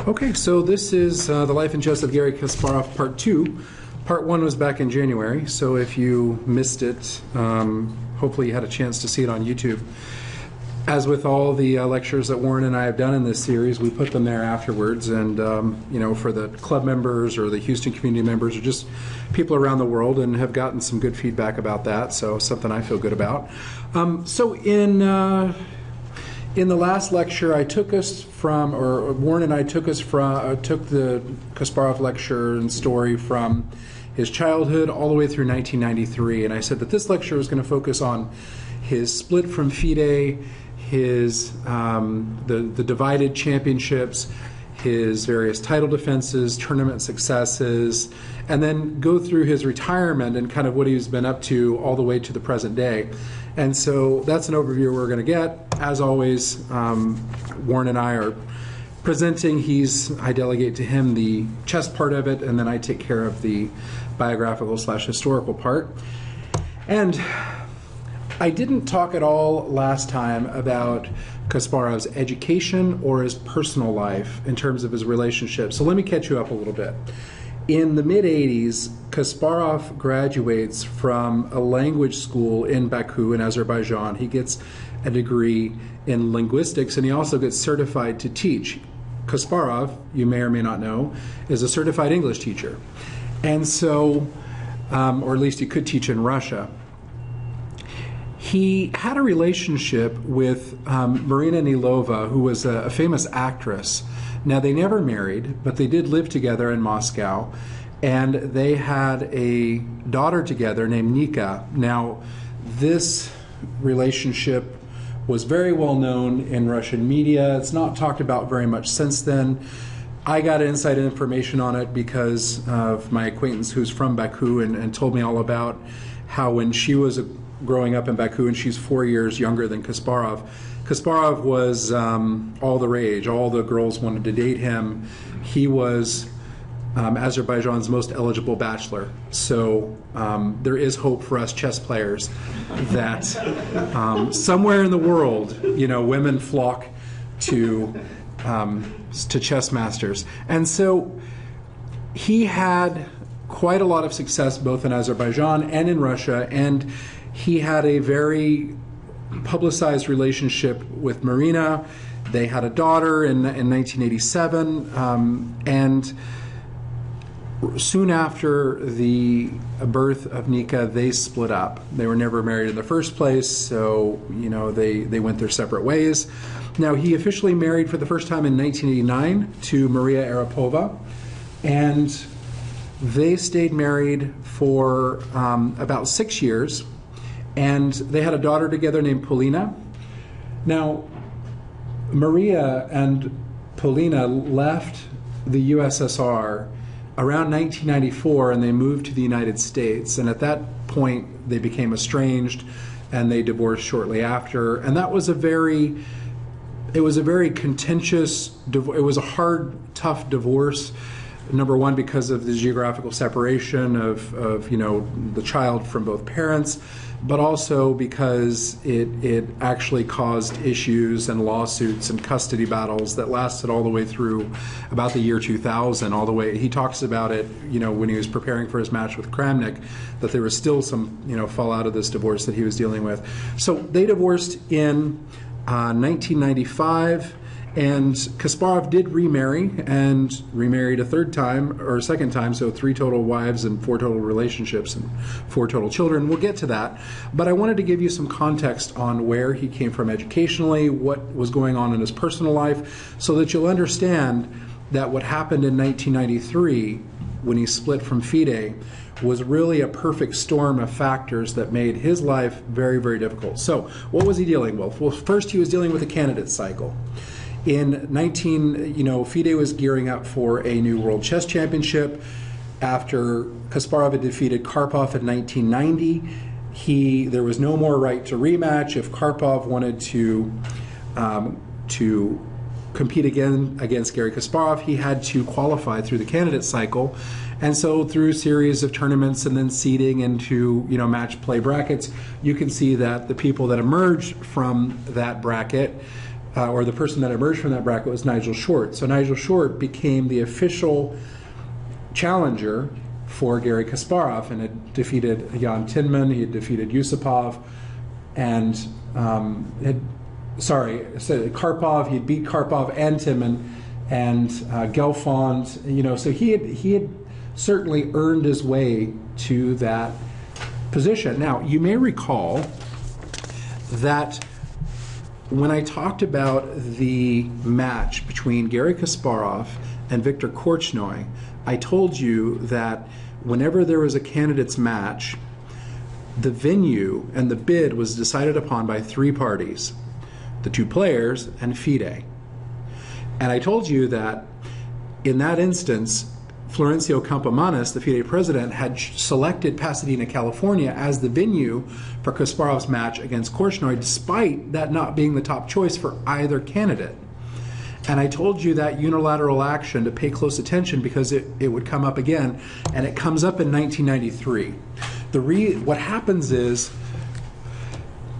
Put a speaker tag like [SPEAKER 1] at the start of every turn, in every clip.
[SPEAKER 1] Okay, so this is The Life and Chess of Garry Kasparov, Part 2. Part 1 was back in January, so if you missed it, hopefully you had a chance to see it on YouTube. As with all the lectures that Warren and I have done in this series, we put them there afterwards, and for the club members or the Houston community members or just people around the world, and have gotten some good feedback about that, so something I feel good about. In the last lecture, Warren and I took the Kasparov lecture and story from his childhood all the way through 1993, and I said that this lecture was going to focus on his split from FIDE, his the divided championships, his various title defenses, tournament successes, and then go through his retirement and kind of what he's been up to all the way to the present day. And so that's an overview we're going to get. As always, Warren and I are presenting. I delegate to him the chess part of it, and then I take care of the biographical/historical part. And I didn't talk at all last time about Kasparov's education or his personal life in terms of his relationship. So let me catch you up a little bit. In the mid-'80s, Kasparov graduates from a language school in Baku in Azerbaijan. He gets a degree in linguistics, and he also gets certified to teach. Kasparov, you may or may not know, is a certified English teacher. And so, or at least he could teach in Russia. He had a relationship with Marina Nilova, who was a famous actress. Now, they never married, but they did live together in Moscow, and they had a daughter together named Nika. Now, this relationship was very well known in Russian media. It's not talked about very much since then. I got inside information on it because of my acquaintance who's from Baku and told me all about how when she was growing up in Baku, and she's 4 years younger than Kasparov, Kasparov was all the rage. All the girls wanted to date him. He was Azerbaijan's most eligible bachelor. So there is hope for us chess players that somewhere in the world, women flock to chess masters. And so he had quite a lot of success both in Azerbaijan and in Russia, and he had a very publicized relationship with Marina. They had a daughter in 1987, and soon after the birth of Nika, they split up. They were never married in the first place, so they went their separate ways. Now, he officially married for the first time in 1989 to Maria Arapova, and they stayed married for about 6 years. And they had a daughter together named Polina. Now, Maria and Polina left the USSR around 1994, and they moved to the United States. And at that point, they became estranged, and they divorced shortly after. And that was a very contentious, it was a hard, tough divorce. Number one, because of the geographical separation of the child from both parents, but also because it actually caused issues and lawsuits and custody battles that lasted all the way through about the year 2000, all the way. He talks about it, when he was preparing for his match with Kramnik, that there was still some, fallout of this divorce that he was dealing with. So they divorced in 1995. And Kasparov did remarry, and remarried a second time, so 3 total wives and 4 total relationships and 4 total children. We'll get to that. But I wanted to give you some context on where he came from educationally, what was going on in his personal life, so that you'll understand that what happened in 1993, when he split from FIDE, was really a perfect storm of factors that made his life very, very difficult. So what was he dealing with? Well, first he was dealing with a candidate cycle. In FIDE was gearing up for a new World Chess Championship. After Kasparov had defeated Karpov in 1990, there was no more right to rematch. If Karpov wanted to compete again against Garry Kasparov, he had to qualify through the candidate cycle. And so through a series of tournaments and then seeding into match play brackets, you can see that the people that emerged from that bracket or the person that emerged from that bracket was Nigel Short. So Nigel Short became the official challenger for Garry Kasparov and had defeated Jan Tinman, he had defeated Yusupov, and Karpov, he had beat Karpov and Tinman, and Gelfand, you know, so he had certainly earned his way to that position. Now, you may recall that when I talked about the match between Garry Kasparov and Viktor Korchnoi, I told you that whenever there was a candidates match, the venue and the bid was decided upon by three parties, the two players and FIDE. And I told you that in that instance, Florencio Campomanes, the FIDE president, had selected Pasadena, California as the venue for Kasparov's match against Korchnoi, despite that not being the top choice for either candidate. And I told you that unilateral action to pay close attention because it would come up again, and it comes up in 1993. What happens is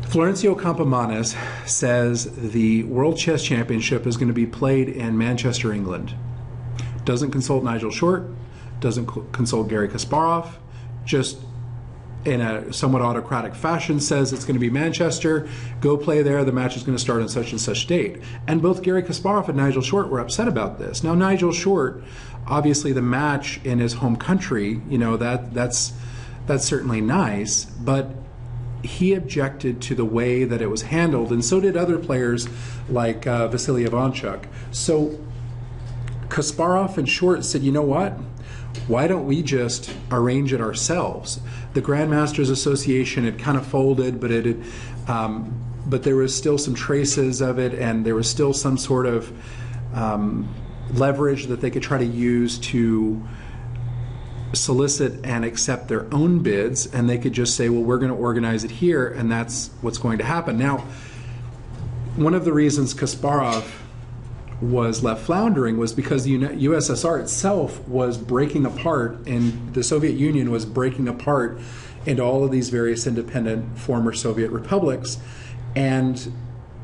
[SPEAKER 1] Florencio Campomanes says the World Chess Championship is going to be played in Manchester, England. Doesn't consult Nigel Short, doesn't consult Garry Kasparov, just in a somewhat autocratic fashion says it's going to be Manchester, go play there, the match is going to start on such and such date. And both Garry Kasparov and Nigel Short were upset about this. Now Nigel Short, obviously the match in his home country, you know, that's certainly nice, but he objected to the way that it was handled, and so did other players like Vasily Ivanchuk. So Kasparov and Short said, you know what? Why don't we just arrange it ourselves? The Grandmasters Association had kind of folded, but but there was still some traces of it, and there was still some sort of leverage that they could try to use to solicit and accept their own bids, and they could just say, well, we're going to organize it here, and that's what's going to happen. Now, one of the reasons Kasparov was left floundering was because the USSR itself was breaking apart, and the Soviet Union was breaking apart into all of these various independent former Soviet republics, and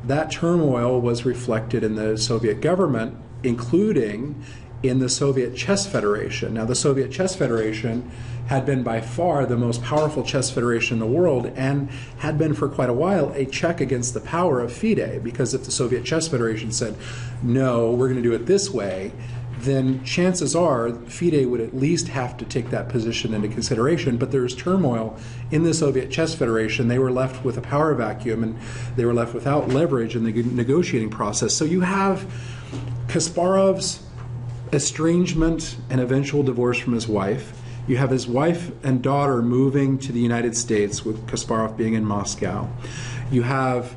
[SPEAKER 1] that turmoil was reflected in the Soviet government, including in the Soviet Chess Federation. Now, the Soviet Chess Federation had been by far the most powerful chess federation in the world, and had been for quite a while a check against the power of FIDE, because if the Soviet Chess Federation said, no, we're going to do it this way, then chances are FIDE would at least have to take that position into consideration. But there was turmoil in the Soviet Chess Federation. They were left with a power vacuum, and they were left without leverage in the negotiating process. So you have Kasparov's estrangement and eventual divorce from his wife. You have his wife and daughter moving to the United States, with Kasparov being in Moscow. You have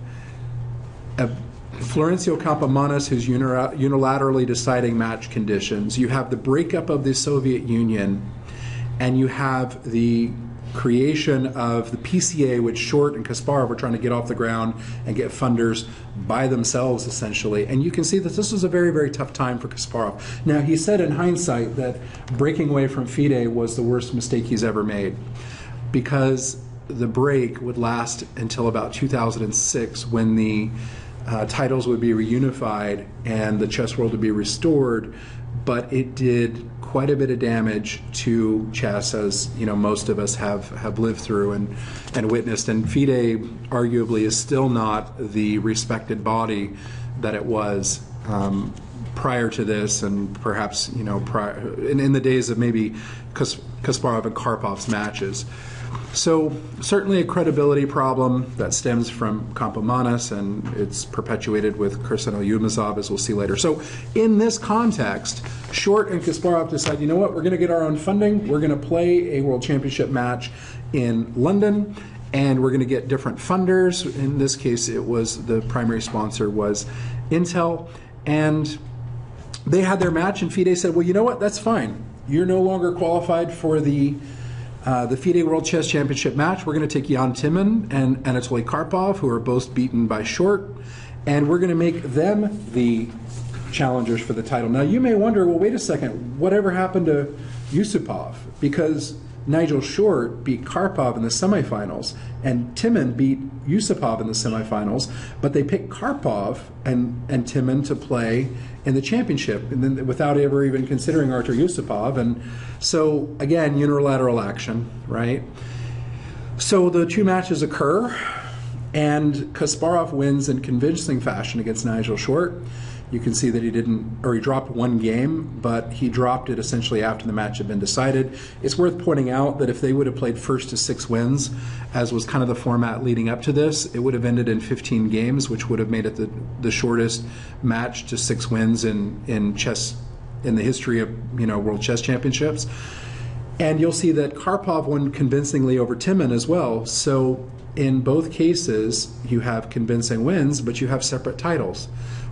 [SPEAKER 1] Florencio Campomanes, who's unilaterally deciding match conditions. You have the breakup of the Soviet Union, and you have the creation of the PCA, which Short and Kasparov were trying to get off the ground and get funders by themselves, essentially. And you can see that this was a very, very tough time for Kasparov. Now, he said in hindsight that breaking away from FIDE was the worst mistake he's ever made, because the break would last until about 2006, when the titles would be reunified and the chess world would be restored. But it did quite a bit of damage to chess, as you know, most of us have lived through and witnessed. And FIDE arguably is still not the respected body that it was prior to this, and perhaps, you know, in the days of maybe Kasparov and Karpov's matches. So certainly a credibility problem that stems from Campomanes, and it's perpetuated with Kirsan Yumazov, as we'll see later. So in this context, Short and Kasparov decide, you know what, we're going to get our own funding, we're going to play a World Championship match in London, and we're going to get different funders. In this case, it was, the primary sponsor was Intel, and they had their match, and FIDE said, well, you know what, that's fine. You're no longer qualified for the FIDE World Chess Championship match. We're going to take Jan Timman and Anatoly Karpov, who are both beaten by Short, and we're going to make them the challengers for the title. Now, you may wonder, well, wait a second, whatever happened to Yusupov? Because Nigel Short beat Karpov in the semifinals, and Timman beat Yusupov in the semifinals, but they picked Karpov and Timman to play in the championship, and then without ever even considering Artur Yusupov. And so, again, unilateral action, right? So the two matches occur, and Kasparov wins in convincing fashion against Nigel Short. You can see that he dropped one game, but he dropped it essentially after the match had been decided. It's worth pointing out that if they would have played first to 6 wins, as was kind of the format leading up to this, it would have ended in 15 games, which would have made it the shortest match to 6 wins in chess in the history of World Chess Championships. And you'll see that Karpov won convincingly over Timman as well. So in both cases, you have convincing wins, but you have separate titles.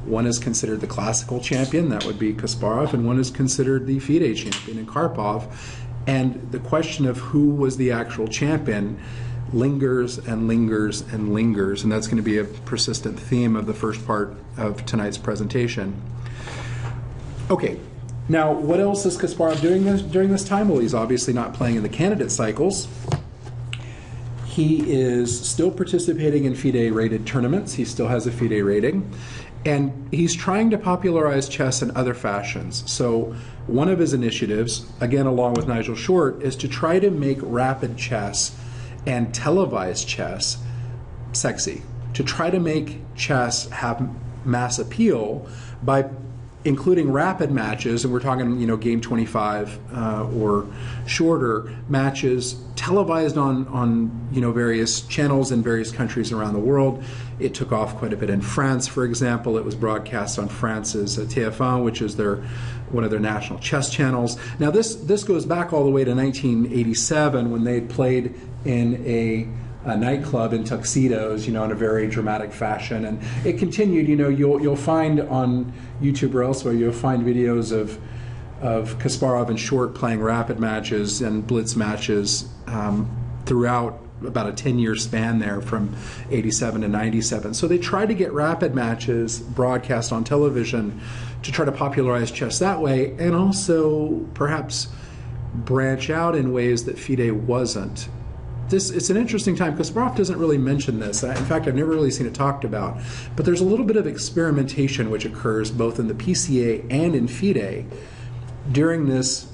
[SPEAKER 1] One is considered the classical champion, that would be Kasparov, and one is considered the FIDE champion in Karpov. And the question of who was the actual champion lingers and lingers and lingers, and that's going to be a persistent theme of the first part of tonight's presentation. Okay, now what else is Kasparov doing during this time? Well, he's obviously not playing in the candidate cycles. He is still participating in FIDE-rated tournaments. He still has a FIDE rating. And he's trying to popularize chess in other fashions. So one of his initiatives, again along with Nigel Short, is to try to make rapid chess and televised chess sexy. To try to make chess have mass appeal by including rapid matches, and we're talking, game 25 or shorter matches, televised on various channels in various countries around the world. It took off quite a bit in France, for example. It was broadcast on France's TF1, which is one of their national chess channels. Now, this goes back all the way to 1987 when they played in a nightclub in tuxedos, in a very dramatic fashion, and it continued. You'll find on YouTube or elsewhere, you'll find videos of Kasparov and Short playing rapid matches and blitz matches throughout about a 10-year span there from 87 to 97. So they tried to get rapid matches broadcast on television to try to popularize chess that way, and also perhaps branch out in ways that FIDE wasn't. It's an interesting time. Kasparov doesn't really mention this. In fact, I've never really seen it talked about. But there's a little bit of experimentation which occurs both in the PCA and in FIDE during this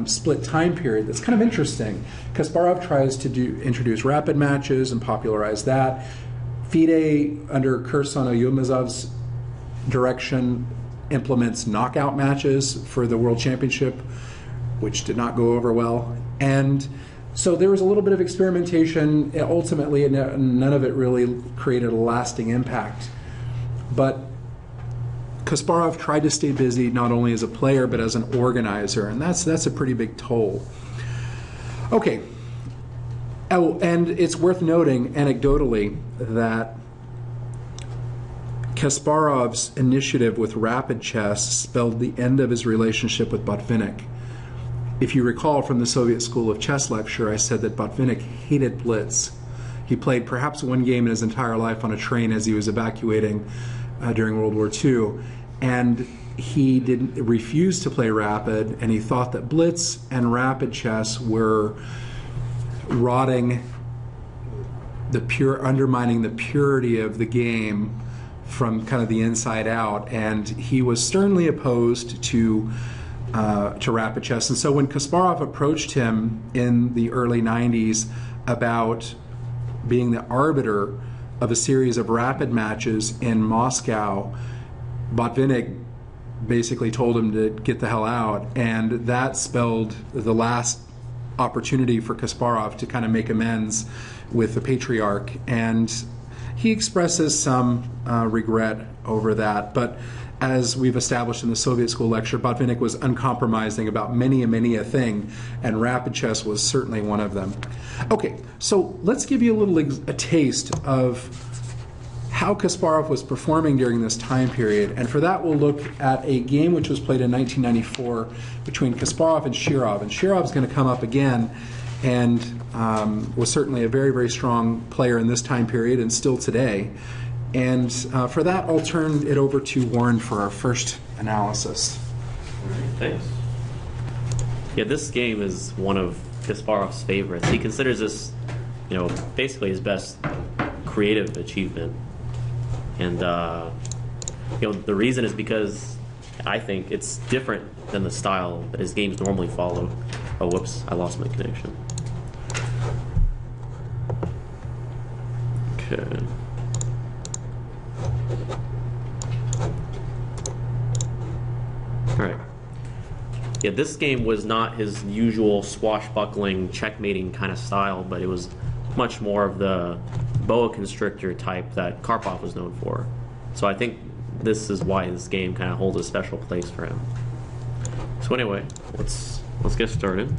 [SPEAKER 1] split time period that's kind of interesting. Kasparov tries to introduce rapid matches and popularize that. FIDE, under Kirsan Yilmazov's direction, implements knockout matches for the World Championship, which did not go over well. And so there was a little bit of experimentation. Ultimately, none of it really created a lasting impact. But Kasparov tried to stay busy not only as a player but as an organizer, and that's a pretty big toll. Okay. Oh, and it's worth noting anecdotally that Kasparov's initiative with rapid chess spelled the end of his relationship with Botvinnik. If you recall from the Soviet School of Chess lecture, I said that Botvinnik hated blitz. He played perhaps one game in his entire life on a train as he was evacuating during World War II, and he refused to play rapid, and he thought that blitz and rapid chess were rotting undermining the purity of the game from kind of the inside out, and he was sternly opposed to rapid chess. And so when Kasparov approached him in the early 90s about being the arbiter of a series of rapid matches in Moscow, Botvinnik basically told him to get the hell out, and that spelled the last opportunity for Kasparov to kind of make amends with the patriarch, and he expresses some regret over that. But as we've established in the Soviet School lecture, Botvinnik was uncompromising about many a thing, and rapid chess was certainly one of them. Okay, so let's give you a taste of how Kasparov was performing during this time period, and for that we'll look at a game which was played in 1994 between Kasparov and Shirov. And Shirov's going to come up again, and was certainly a very strong player in this time period and still today. And for that, I'll turn it over to Warren for our first analysis.
[SPEAKER 2] All right, thanks. Yeah, this game is one of Kasparov's favorites. He considers this, you know, basically his best creative achievement. And, you know, the reason is because I think it's different than the style that his games normally follow. Oh, whoops, I lost my connection. Okay. Alright. Yeah, this game was not his usual swashbuckling, checkmating kind of style, but it was much more of the boa constrictor type that Karpov was known for. So I think this is why this game kind of holds a special place for him. So anyway, let's get started.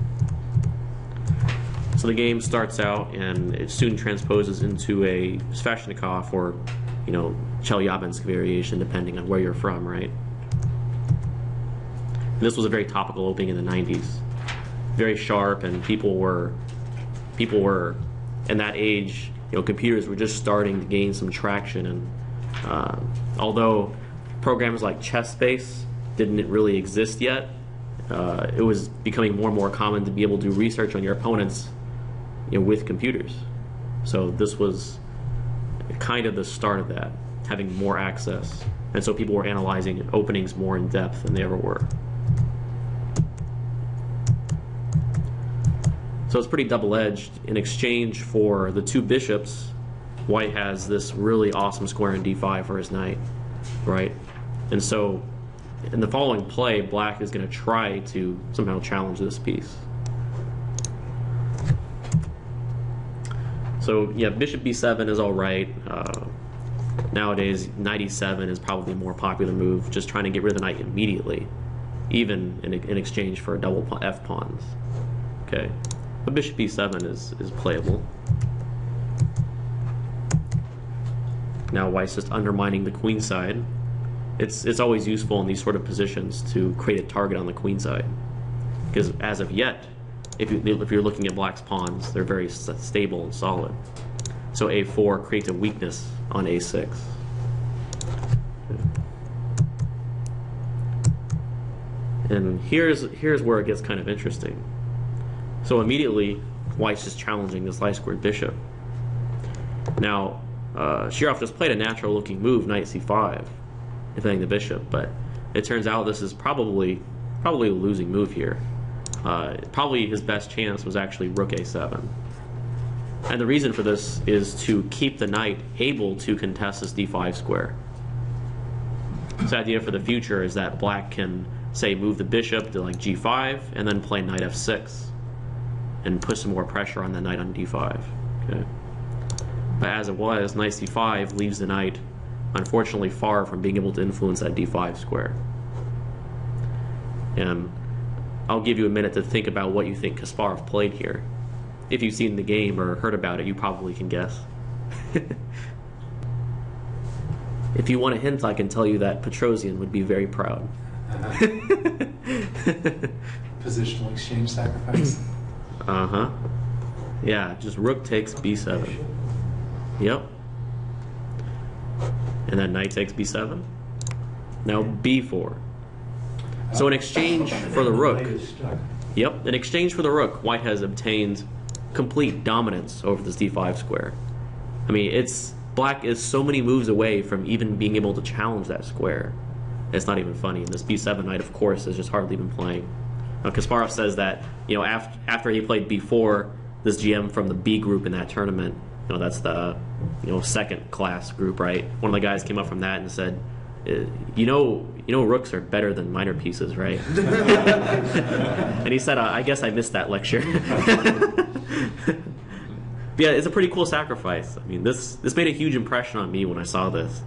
[SPEAKER 2] So the game starts out and it soon transposes into a Sveshnikov or, you know, Chelyabinsk variation, depending on where you're from, right? And this was a very topical opening in the 90s. Very sharp, and people were in that age, you know, computers were just starting to gain some traction, and although programs like ChessSpace didn't really exist yet, it was becoming more and more common to be able to do research on your opponents, you know, with computers. So this was kind of the start of that, having more access. And so people were analyzing openings more in depth than they ever were. So it's pretty double-edged. In exchange for the two bishops, white has this really awesome square in d5 for his knight, right? And so in the following play, black is going to try to somehow challenge this piece. So yeah, bishop b7 is all right. Nowadays, knight e7 is probably a more popular move, just trying to get rid of the knight immediately, even in exchange for double f pawns. Okay, but bishop e7 is playable. Now white's just undermining the queen side. It's always useful in these sort of positions to create a target on the queen side, because as of yet, if you're looking at black's pawns, they're very stable and solid. So a4 creates a weakness on a6. And here's where it gets kind of interesting. So immediately, white's just challenging this light squared bishop. Now, Shirov just played a natural-looking move, knight c5, defending the bishop, but it turns out this is probably a losing move here. Probably his best chance was actually rook a7. And the reason for this is to keep the knight able to contest this d5 square. So the idea for the future is that black can, say, move the bishop to like g5 and then play knight f6 and put some more pressure on the knight on d5. Okay. But as it was, knight c5 leaves the knight unfortunately far from being able to influence that d5 square. And I'll give you a minute to think about what you think Kasparov played here. If you've seen the game or heard about it, you probably can guess. If you want a hint, I can tell you that Petrosian would be very proud.
[SPEAKER 1] Positional exchange sacrifice.
[SPEAKER 2] Uh-huh. Yeah, just rook takes b7. Yep. And then knight takes b7. Now b4. So in exchange for the rook, yep, in exchange for the rook, white has obtained complete dominance over this d5 square. I mean, black is so many moves away from even being able to challenge that square. It's not even funny. And this b7 knight, of course, has just hardly been playing. Now, Kasparov says that, you know, after he played b4, this GM from the B group in that tournament, you know, that's the, you know, second class group, right? One of the guys came up from that and said, you know, rooks are better than minor pieces, right? And he said, I guess I missed that lecture. But yeah, it's a pretty cool sacrifice. I mean, this made a huge impression on me when I saw this,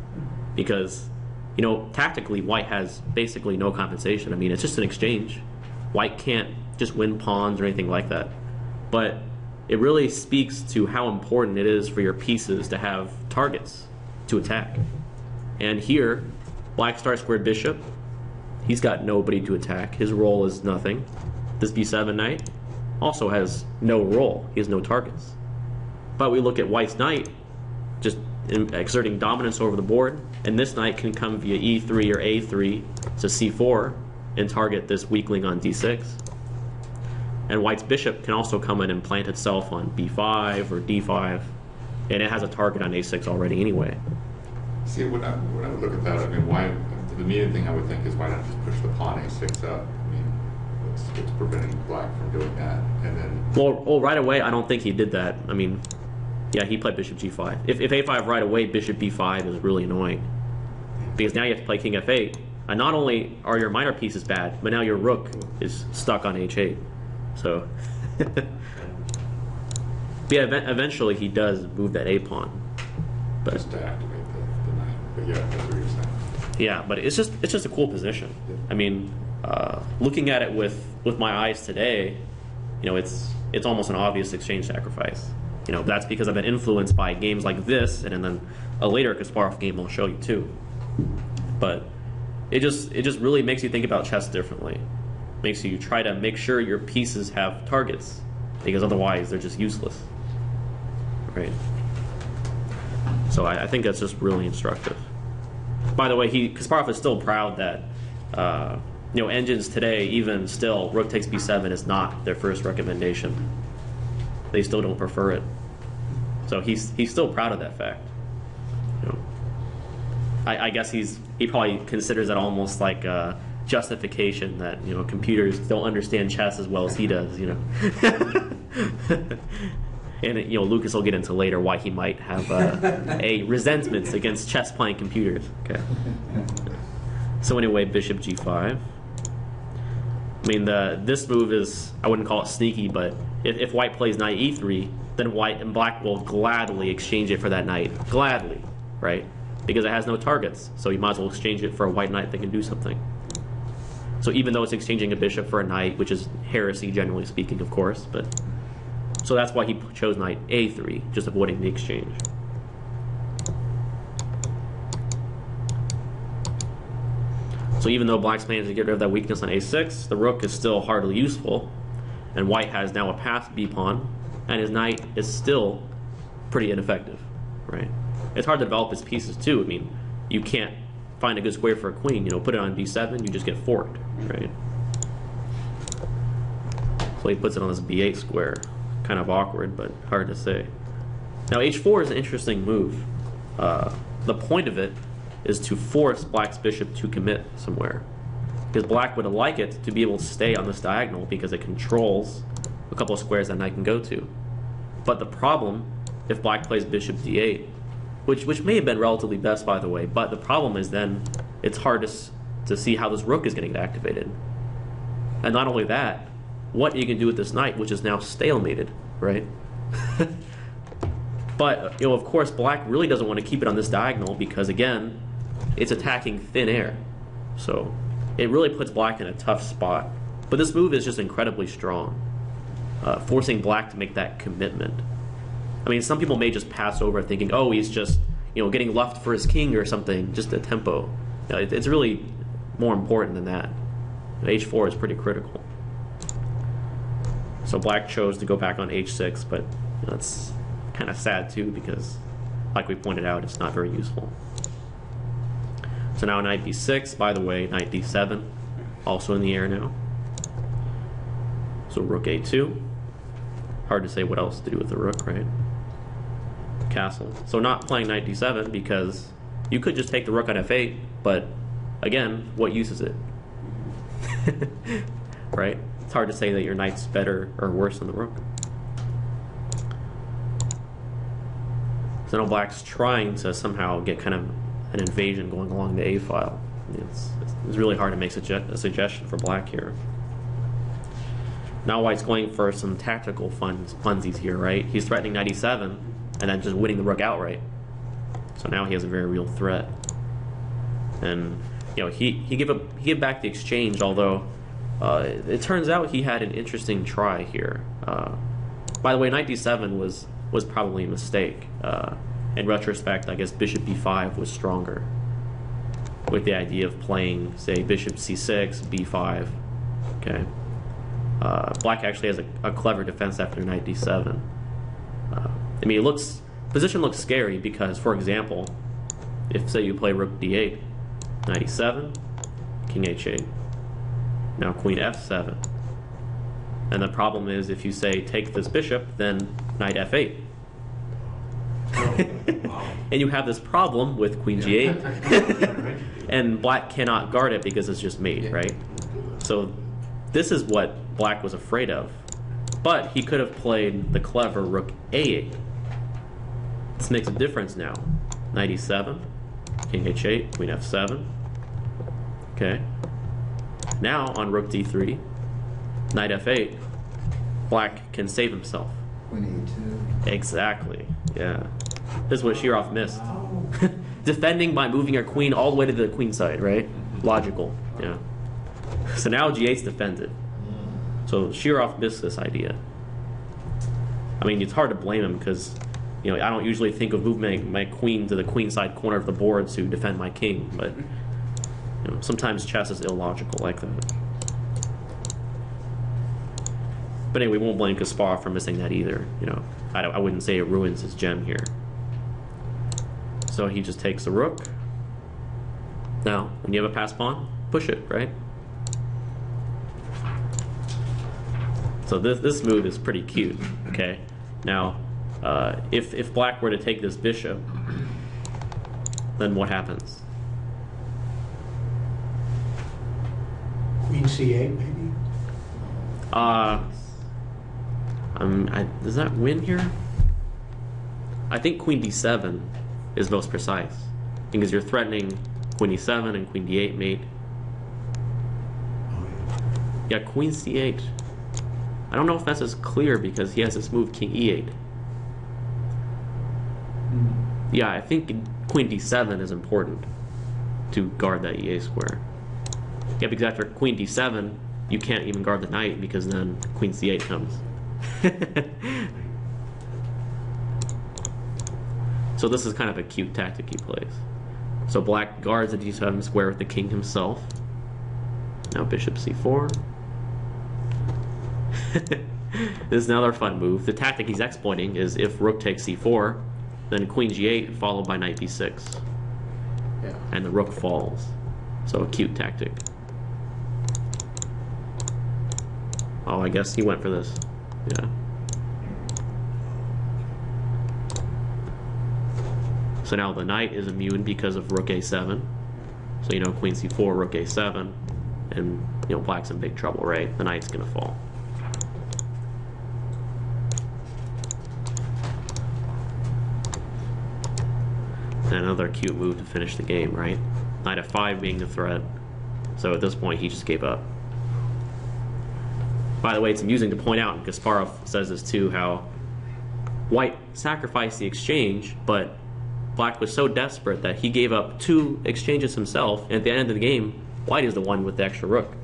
[SPEAKER 2] because, you know, tactically, white has basically no compensation. I mean, it's just an exchange. White can't just win pawns or anything like that. But it really speaks to how important it is for your pieces to have targets to attack. And here, black star squared bishop, he's got nobody to attack. His role is nothing. This b7 knight also has no role. He has no targets. But we look at white's knight just exerting dominance over the board, and this knight can come via e3 or a3 to c4 and target this weakling on d6. And white's bishop can also come in and plant itself on b5 or d5, and it has a target on a6 already anyway.
[SPEAKER 3] See, when I would look at that, I mean, why? The immediate thing I would think is, why not just push the pawn a6 up? I mean, what's preventing black from doing that? And then,
[SPEAKER 2] well, right away, I don't think he did that. I mean, yeah, he played bishop g5. If a5 right away, bishop b5 is really annoying, because now you have to play king f8, and not only are your minor pieces bad, but now your rook is stuck on h8. So, but yeah, eventually he does move that a pawn, but
[SPEAKER 3] just to activate the knight. But yeah, that's what you're saying.
[SPEAKER 2] yeah, but it's just a cool position.
[SPEAKER 3] Yeah.
[SPEAKER 2] I mean, looking at it with my eyes today, you know, it's almost an obvious exchange sacrifice. You know, that's because I've been influenced by games like this, and then a later Kasparov game I'll show you too. But it just really makes you think about chess differently. Makes you try to make sure your pieces have targets, because otherwise they're just useless, right? So I think that's just really instructive. By the way, Kasparov is still proud that you know, engines today, even still, rook takes b7 is not their first recommendation. They still don't prefer it. So he's still proud of that fact. You know, I guess he probably considers that almost like a justification that, you know, computers don't understand chess as well as he does. You know, and you know, Lucas will get into later why he might have a resentment against chess playing computers. Okay. So anyway, bishop g5. I mean, this move is, I wouldn't call it sneaky, but if white plays knight e3, then white and black will gladly exchange it for that knight. Gladly, right? Because it has no targets, so you might as well exchange it for a white knight that can do something. So even though it's exchanging a bishop for a knight, which is heresy generally speaking, of course, but so that's why he chose knight a3, just avoiding the exchange. So even though black's managed to get rid of that weakness on a6, the rook is still hardly useful, and white has now a path b pawn, and his knight is still pretty ineffective, right? It's hard to develop his pieces too. I mean, you can't find a good square for a queen. You know, put it on b7, you just get forked, right? So he puts it on this b8 square. Kind of awkward, but hard to say. Now h4 is an interesting move. The point of it is to force black's bishop to commit somewhere, because black would like it to be able to stay on this diagonal because it controls a couple of squares that knight can go to. But the problem, if black plays bishop d8, which may have been relatively best, by the way, but the problem is then it's hard to see how this rook is going to get activated. And not only that, what you can do with this knight, which is now stalemated, right? But, you know, of course, black really doesn't want to keep it on this diagonal because, again, it's attacking thin air. So it really puts black in a tough spot. But this move is just incredibly strong, forcing black to make that commitment. I mean, some people may just pass over thinking, oh, he's just, you know, getting left for his king or something, just a tempo. You know, it's really more important than that. h4 is pretty critical. So black chose to go back on h6, but you know, it's kind of sad too because, like we pointed out, it's not very useful. So now knight b6, by the way, knight d7, also in the air now. So rook a2. Hard to say what else to do with the rook, right? Castle. So not playing knight d7 because you could just take the rook on f8, but again, what use is it? Right? It's hard to say that your knight's better or worse than the rook. So now black's trying to somehow get kind of an invasion going along the a file. It's really hard to make a suggestion for black here. Now white's going for some tactical funsies here, right? He's threatening knight e7 and then just winning the rook outright. So now he has a very real threat. And you know, he gave back the exchange, although it turns out he had an interesting try here. By the way, knight d7 was probably a mistake. In retrospect, I guess bishop b5 was stronger, with the idea of playing, say, bishop c6, b5. Okay. Black actually has a clever defense after knight d7. I mean, position looks scary because, for example, if say you play rook d8, knight e7, king h8, now queen f7, And the problem is, if you say take this bishop, then knight f8. And you have this problem with queen g8. And black cannot guard it because it's just mate, right? So this is what black was afraid of. But he could have played the clever rook a8. This makes a difference now. Knight e7, king h8, queen f7. Okay. Now on rook d3, knight f8, black can save himself.
[SPEAKER 4] Queen e2.
[SPEAKER 2] Exactly. Yeah. This is what Shirov missed. Defending by moving your queen all the way to the queen side, right? Logical. Yeah. So now g8's defended. So Shirov missed this idea. I mean, it's hard to blame him because, you know, I don't usually think of moving my queen to the queen side corner of the board to defend my king, but you know, sometimes chess is illogical like that. But anyway, we won't blame Kasparov for missing that either. You know, I wouldn't say it ruins his gem here. So he just takes the rook. Now, when you have a pass pawn, push it, right? So this move is pretty cute, okay? Now, if black were to take this bishop, then what happens?
[SPEAKER 5] Queen c8, maybe?
[SPEAKER 2] Does that win here? I think queen d7 is most precise, because you're threatening queen e7 and queen d8 mate. Yeah, queen c8. I don't know if that's as clear because he has this move king e8. Yeah, I think queen d7 is important to guard that ea square. Yeah, because after queen d7, you can't even guard the knight because then queen c8 comes. So this is kind of a cute tactic he plays. So black guards the d7 square with the king himself. Now bishop c4. This is another fun move. The tactic he's exploiting is if rook takes c4, then queen g8 followed by knight b6.
[SPEAKER 4] Yeah.
[SPEAKER 2] And the rook falls. So a cute tactic. Oh, I guess he went for this. Yeah. So now the knight is immune because of rook a7. So you know queen c4, rook a7, and you know black's in big trouble, right? The knight's gonna fall. And another cute move to finish the game, right? Knight f5 being the threat. So at this point he just gave up. By the way, it's amusing to point out, and Kasparov says this too, how white sacrificed the exchange, but black was so desperate that he gave up 2 exchanges himself, and at the end of the game, white is the one with the extra rook.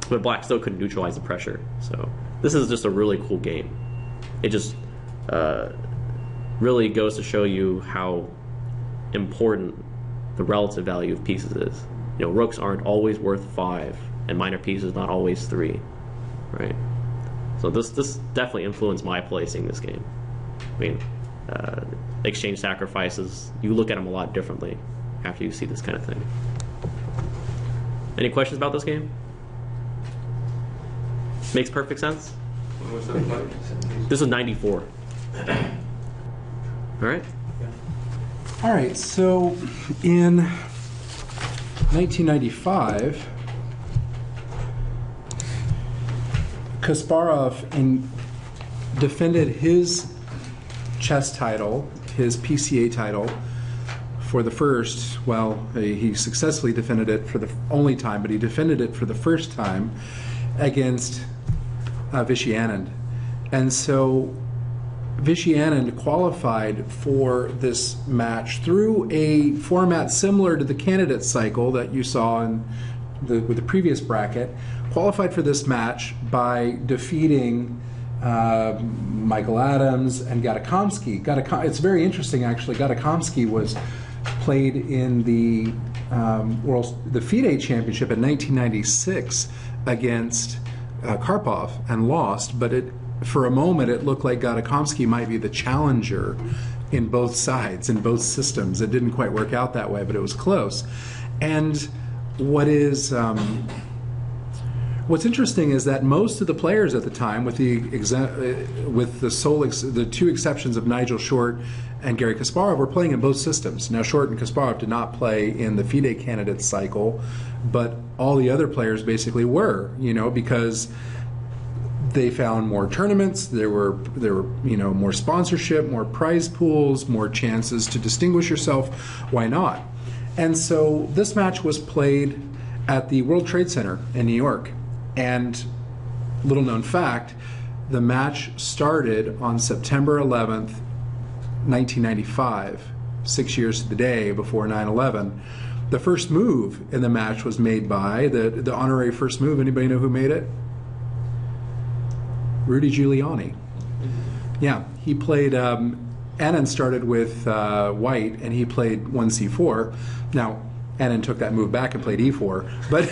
[SPEAKER 2] But black still couldn't neutralize the pressure. So this is just a really cool game. It just really goes to show you how important the relative value of pieces is. You know, rooks aren't always worth 5, and minor pieces not always 3, right? So this definitely influenced my placing this game. I mean, exchange sacrifices, you look at them a lot differently after you see this kind of thing. Any questions about this game? Makes perfect sense?
[SPEAKER 3] When was that played?
[SPEAKER 2] This was 94. All right.
[SPEAKER 1] All right, so in 1995, Kasparov defended his chess title, his PCA title, for the first, well, he successfully defended it for the only time, but he defended it for the first time against Vishy Anand. And so Vishy Anand qualified for this match through a format similar to the candidate cycle that you saw with the previous bracket, qualified for this match by defeating Michael Adams and Gatakomsky. It's very interesting, actually. Gatakomsky was played in the FIDE Championship in 1996 against Karpov and lost, but for a moment it looked like Gatakomsky might be the challenger in both sides, in both systems. It didn't quite work out that way, but it was close. And what is What's interesting is that most of the players at the time, with the two exceptions of Nigel Short and Garry Kasparov, were playing in both systems. Now, Short and Kasparov did not play in the FIDE candidate cycle, but all the other players basically were, because they found more tournaments, there were more sponsorship, more prize pools, more chances to distinguish yourself. Why not? And so this match was played at the World Trade Center in New York. And little known fact, the match started on September 11th, 1995, 6 years to the day before 9/11. The first move in the match was made by the honorary first move. Anybody know who made it? Rudy Giuliani. Yeah, he played. Anand started with white, and he played 1c4. Now, Anand took that move back and played e4, but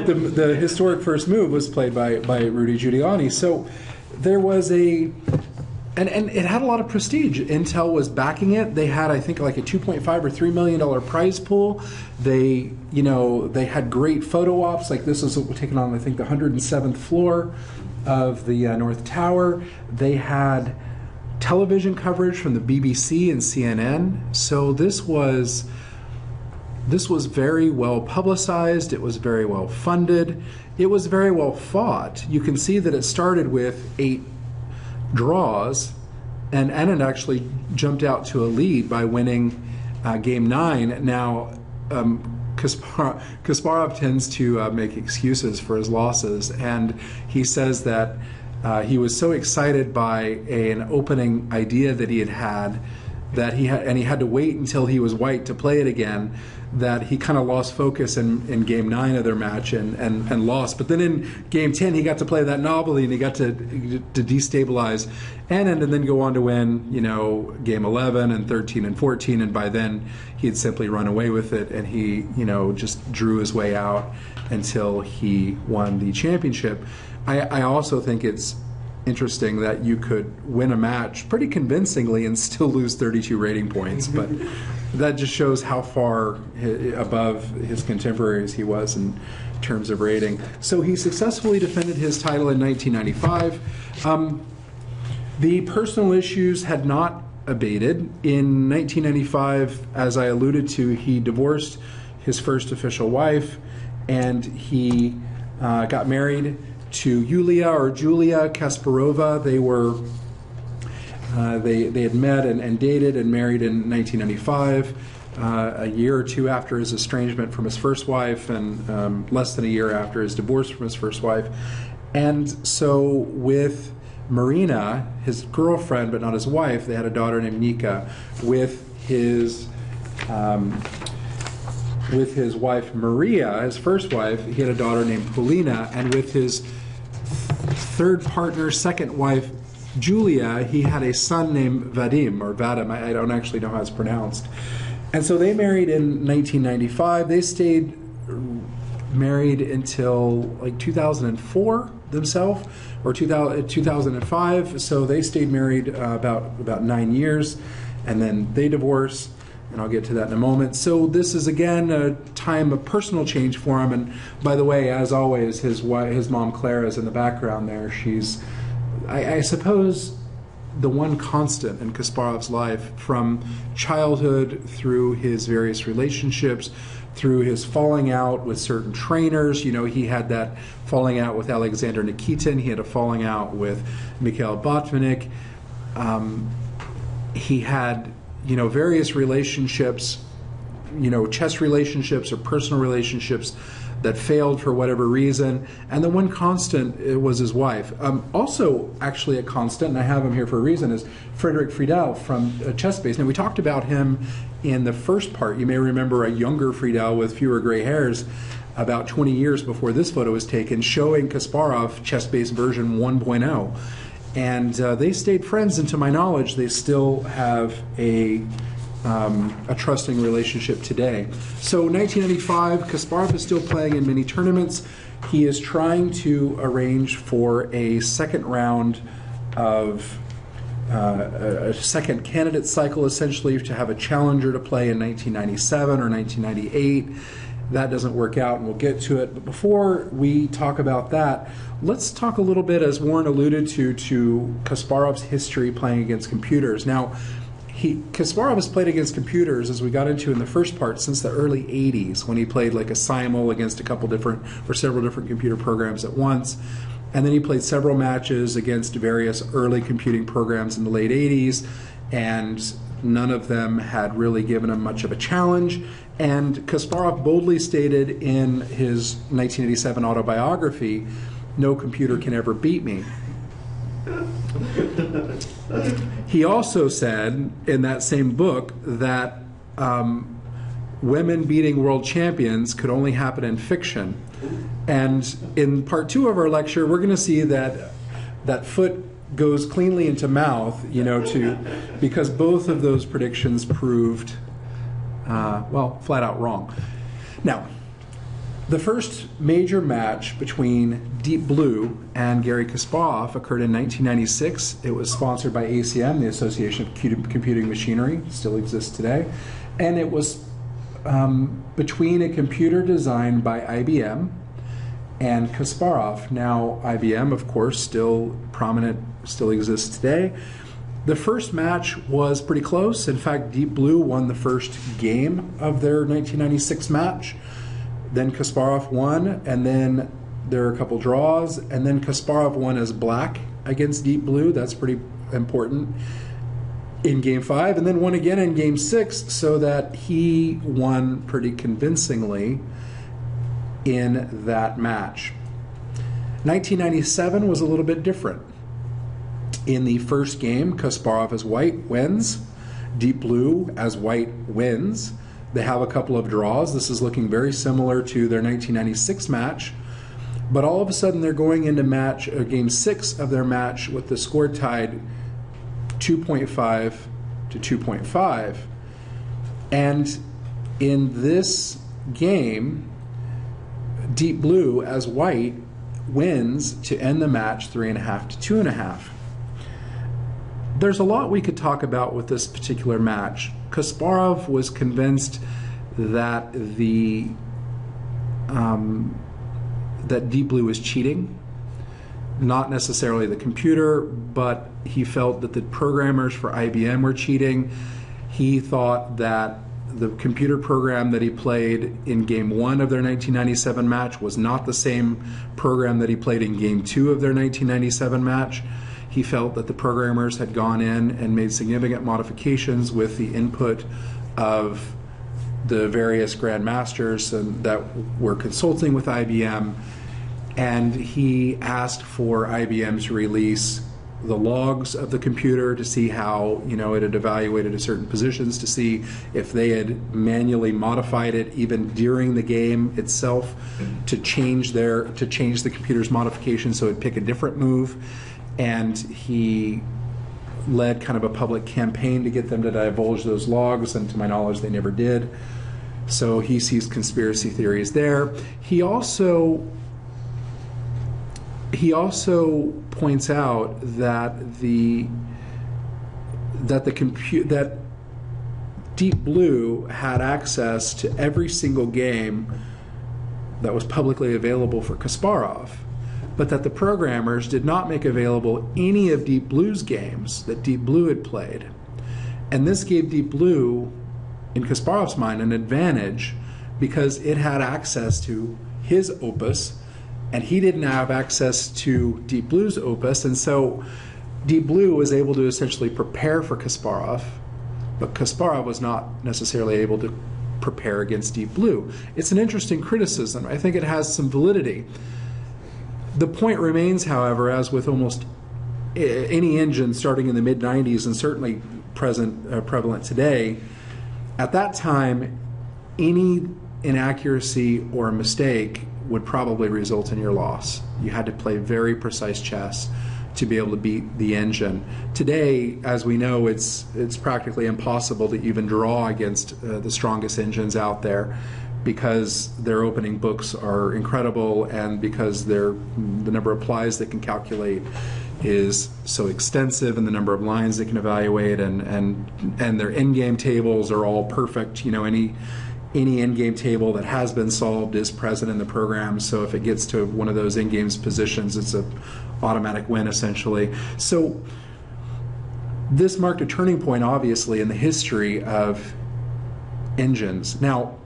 [SPEAKER 1] the historic first move was played by Rudy Giuliani. So there was and it had a lot of prestige. Intel was backing it. They had, I think, like a $2.5 or $3 million prize pool. They had great photo ops. Like this was taken on, I think, the 107th floor of the North Tower. They had television coverage from the BBC and CNN. So this was very well publicized. It was very well funded. It was very well fought. You can see that it started with 8 draws, and Anand actually jumped out to a lead by winning game 9. Now, Kasparov tends to make excuses for his losses, and he says that he was so excited by an opening idea that he had that he had to wait until he was white to play it again, that he kind of lost focus in game 9 of their match and lost. But then in game 10 he got to play that novelty, and he got to destabilize Anand and then go on to win, game 11 and 13 and 14, and by then he had simply run away with it, and he just drew his way out until he won the championship. I also think it's interesting that you could win a match pretty convincingly and still lose 32 rating points, but that just shows how far above his contemporaries he was in terms of rating. So he successfully defended his title in 1995. The personal issues had not abated. In 1995, as I alluded to, he divorced his first official wife, and he got married to Julia Kasparova. They were they had met and dated and married in 1995, a year or two after his estrangement from his first wife, and less than a year after his divorce from his first wife. And so with Marina, his girlfriend but not his wife, they had a daughter named Nika. With his wife Maria, his first wife, he had a daughter named Polina, and with his third partner, second wife, Julia, he had a son named Vadim, or Vadim, I don't actually know how it's pronounced. And so they married in 1995. They stayed married until like 2004 themselves, or 2005. So they stayed married about 9 years, and then they divorced, and I'll get to that in a moment. So this is, again, a time of personal change for him. And by the way, as always, his mom, Clara, is in the background there. She's, I suppose, the one constant in Kasparov's life, from childhood through his various relationships, through his falling out with certain trainers. He had that falling out with Alexander Nikitin. He had a falling out with Mikhail Botvinnik. He had various relationships, chess relationships or personal relationships that failed for whatever reason. And the one constant was his wife. Also, actually a constant, and I have him here for a reason, is Frederick Friedel from Chess Base. Now, we talked about him in the first part. You may remember a younger Friedel with fewer gray hairs about 20 years before this photo was taken, showing Kasparov Chess Base version 1.0. And they stayed friends, and to my knowledge, they still have a trusting relationship today. So 1995, Kasparov is still playing in many tournaments. He is trying to arrange for a second round of a second candidate cycle, essentially, to have a challenger to play in 1997 or 1998. that doesn't work out, and we'll get to it. But before we talk about that, let's talk a little bit, as Warren alluded to Kasparov's history playing against computers. Now, Kasparov has played against computers, as we got into in the first part, since the early 80s, when he played like a simul against several different computer programs at once. And then he played several matches against various early computing programs in the late 80s, and none of them had really given him much of a challenge. And Kasparov boldly stated in his 1987 autobiography, "No computer can ever beat me." He also said in that same book that women beating world champions could only happen in fiction. And in part 2 of our lecture, we're going to see that foot goes cleanly into mouth, because both of those predictions proved, flat out wrong. Now, the first major match between Deep Blue and Garry Kasparov occurred in 1996. It was sponsored by ACM, the Association of Computing Machinery, still exists today, and it was between a computer designed by IBM and Kasparov. Now, IBM, of course, still prominent, still exists today. The first match was pretty close. In fact, Deep Blue won the first game of their 1996 match. Then Kasparov won, and then there were a couple draws, and then Kasparov won as black against Deep Blue. That's pretty important in Game 5, and then won again in Game 6, so that he won pretty convincingly in that match. 1997 was a little bit different. In the first game, Kasparov as white wins. Deep Blue as white wins. They have a couple of draws. This is looking very similar to their 1996 match. But all of a sudden, they're going into Game 6 of their match with the score tied 2.5 to 2.5. And in this game, Deep Blue as white wins to end the match 3.5 to 2.5. There's a lot we could talk about with this particular match. Kasparov was convinced that that Deep Blue was cheating, not necessarily the computer, but he felt that the programmers for IBM were cheating. He thought that the computer program that he played in Game 1 of their 1997 match was not the same program that he played in Game 2 of their 1997 match. He felt that the programmers had gone in and made significant modifications with the input of the various grandmasters that were consulting with IBM, and he asked for IBM to release the logs of the computer to see how it had evaluated at certain positions, to see if they had manually modified it even during the game itself to change the computer's modification so it'd pick a different move. And he led kind of a public campaign to get them to divulge those logs, and to my knowledge they never did. So he sees conspiracy theories there. He also points out that that Deep Blue had access to every single game that was publicly available for Kasparov, but that the programmers did not make available any of Deep Blue's games that Deep Blue had played. And this gave Deep Blue, in Kasparov's mind, an advantage because it had access to his opus, and he didn't have access to Deep Blue's opus. And so Deep Blue was able to essentially prepare for Kasparov, but Kasparov was not necessarily able to prepare against Deep Blue. It's an interesting criticism. I think it has some validity. The point remains, however, as with almost any engine starting in the mid-90s and certainly prevalent today, at that time, any inaccuracy or mistake would probably result in your loss. You had to play very precise chess to be able to beat the engine. Today, as we know, it's practically impossible to even draw against the strongest engines out there, because their opening books are incredible, and because the number of plies they can calculate is so extensive, and the number of lines they can evaluate, and their in-game tables are all perfect. any in-game table that has been solved is present in the program. So if it gets to one of those in-game positions, it's a automatic win essentially. So this marked a turning point, obviously, in the history of engines. Now,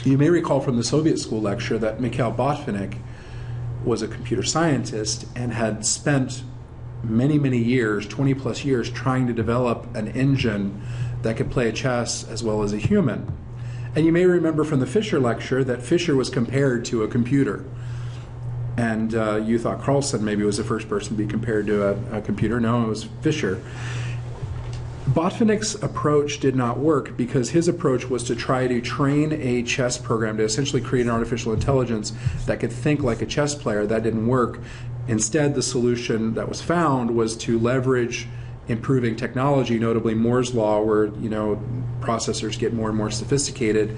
[SPEAKER 1] you may recall from the Soviet school lecture that Mikhail Botvinnik was a computer scientist and had spent many, many years, 20 plus years, trying to develop an engine that could play chess as well as a human. And you may remember from the Fischer lecture that Fischer was compared to a computer. And you thought Carlson maybe was the first person to be compared to a computer. No, it was Fischer. Botvinnik's approach did not work because his approach was to try to train a chess program to essentially create an artificial intelligence that could think like a chess player. That didn't work. Instead, the solution that was found was to leverage improving technology, notably Moore's law, where processors get more and more sophisticated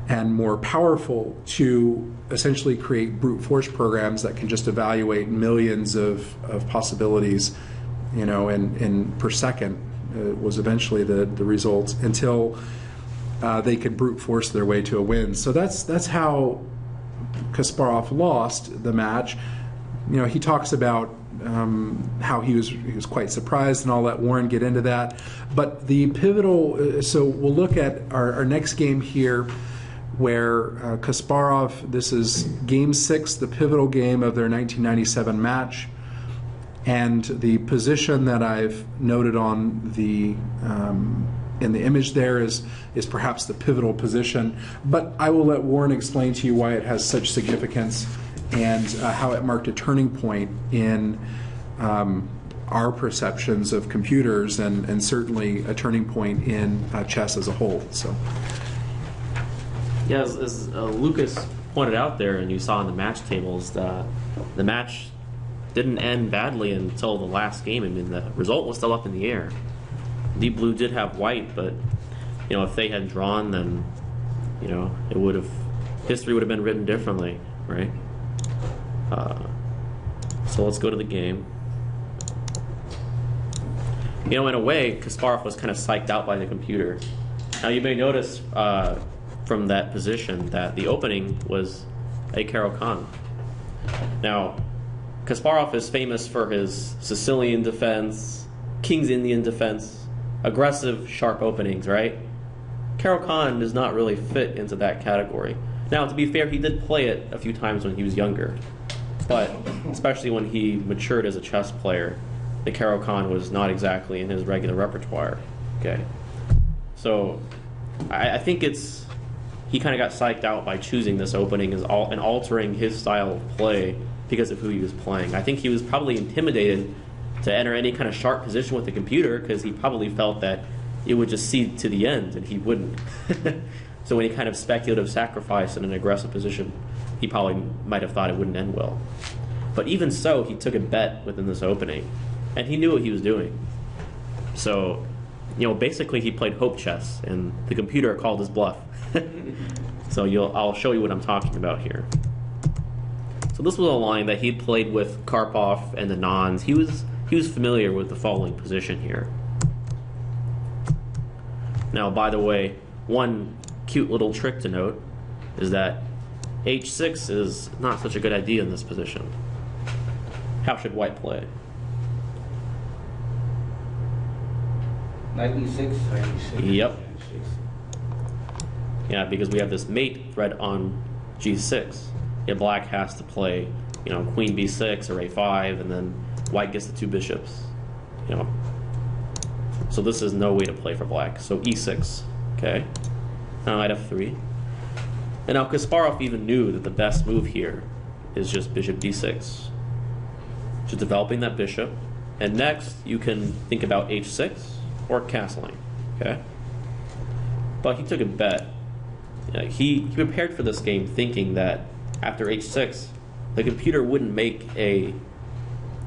[SPEAKER 1] and more powerful, to essentially create brute force programs that can just evaluate millions of possibilities, in per second. Was eventually the result, until they could brute force their way to a win. So that's how Kasparov lost the match. He talks about how he was quite surprised, and I'll let Warren get into that. But the pivotal, so we'll look at our next game here, where Kasparov, this is game 6, the pivotal game of their 1997 match. And the position that I've noted on the in the image there is perhaps the pivotal position. But I will let Warren explain to you why it has such significance and how it marked a turning point in our perceptions of computers, and certainly a turning point in chess as a whole. So,
[SPEAKER 2] yeah, as Lucas pointed out there, and you saw in the match tables, the match didn't end badly until the last game. I mean, the result was still up in the air. Deep Blue did have white, but if they had drawn, then it would have, history would have been written differently, right? So let's go to the game. In a way, Kasparov was kind of psyched out by the computer. Now you may notice from that position that the opening was a Caro-Kann. Now, Kasparov is famous for his Sicilian defense, King's Indian defense, aggressive, sharp openings, right? Caro-Kann does not really fit into that category. Now, to be fair, he did play it a few times when he was younger, but especially when he matured as a chess player, the Caro-Kann was not exactly in his regular repertoire. Okay, so I think he kind of got psyched out by choosing this opening and altering his style of play because of who he was playing. I think he was probably intimidated to enter any kind of sharp position with the computer because he probably felt that it would just see to the end and he wouldn't. So any kind of speculative sacrifice in an aggressive position, he probably might have thought it wouldn't end well. But even so, he took a bet within this opening, and he knew what he was doing. So, basically he played hope chess, and the computer called his bluff. So I'll show you what I'm talking about here. So this was a line that he'd played with Karpov and the Nons. He was familiar with the following position here. Now, by the way, one cute little trick to note is that h6 is not such a good idea in this position. How should white play?
[SPEAKER 4] 96? 96.
[SPEAKER 2] Yep. Yeah, because we have this mate threat on g6. Yeah, black has to play, queen b6 or a5, and then white gets the two bishops. So this is no way to play for black. So e6. Okay. Now knight f3. And now Kasparov even knew that the best move here is just bishop d6. Just developing that bishop. And next you can think about h6 or castling. Okay. But he took a bet. He prepared for this game thinking that after h6, the computer wouldn't make a,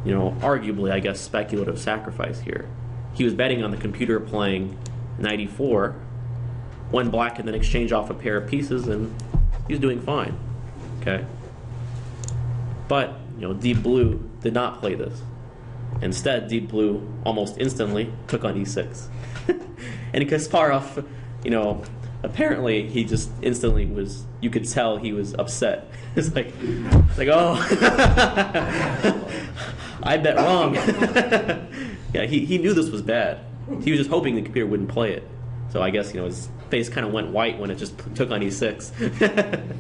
[SPEAKER 2] arguably, I guess, speculative sacrifice here. He was betting on the computer playing knight e4, when black can then exchange off a pair of pieces, and he was doing fine. Okay. But, Deep Blue did not play this. Instead, Deep Blue almost instantly took on e6. And Kasparov, apparently he just instantly was. You could tell he was upset. It's like oh, I bet wrong. Yeah, he knew this was bad. He was just hoping the computer wouldn't play it. So I guess his face kind of went white when it just took on E6.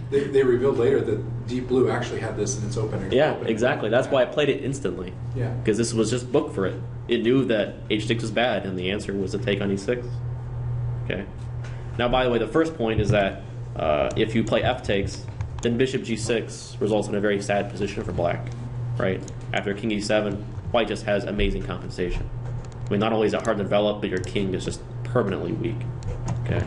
[SPEAKER 1] They revealed later that Deep Blue actually had this in its opening.
[SPEAKER 2] Yeah, exactly. That's why it played it instantly.
[SPEAKER 1] Yeah.
[SPEAKER 2] Because this was just booked for it. It knew that H6 was bad, and the answer was to take on E6. Okay. Now, by the way, the first point is that if you play F takes, then Bishop G6 results in a very sad position for Black, right? After King E7, White just has amazing compensation. I mean, not only is it hard to develop, but your king is just permanently weak. Okay.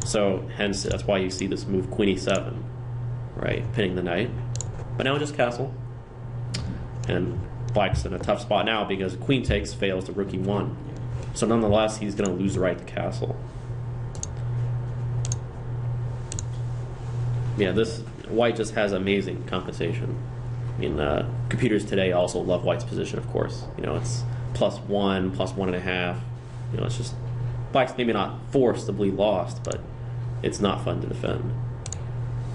[SPEAKER 2] So, hence, that's why you see this move Queen E7, right? Pinning the knight. But now just castle. And Black's in a tough spot now because Queen takes fails to Rook E1. So nonetheless, he's going to lose the right to castle. Yeah, this White just has amazing compensation. I mean, computers today also love White's position, of course. It's +1, +1.5. It's just Black's maybe not forced to bleed lost, but it's not fun to defend.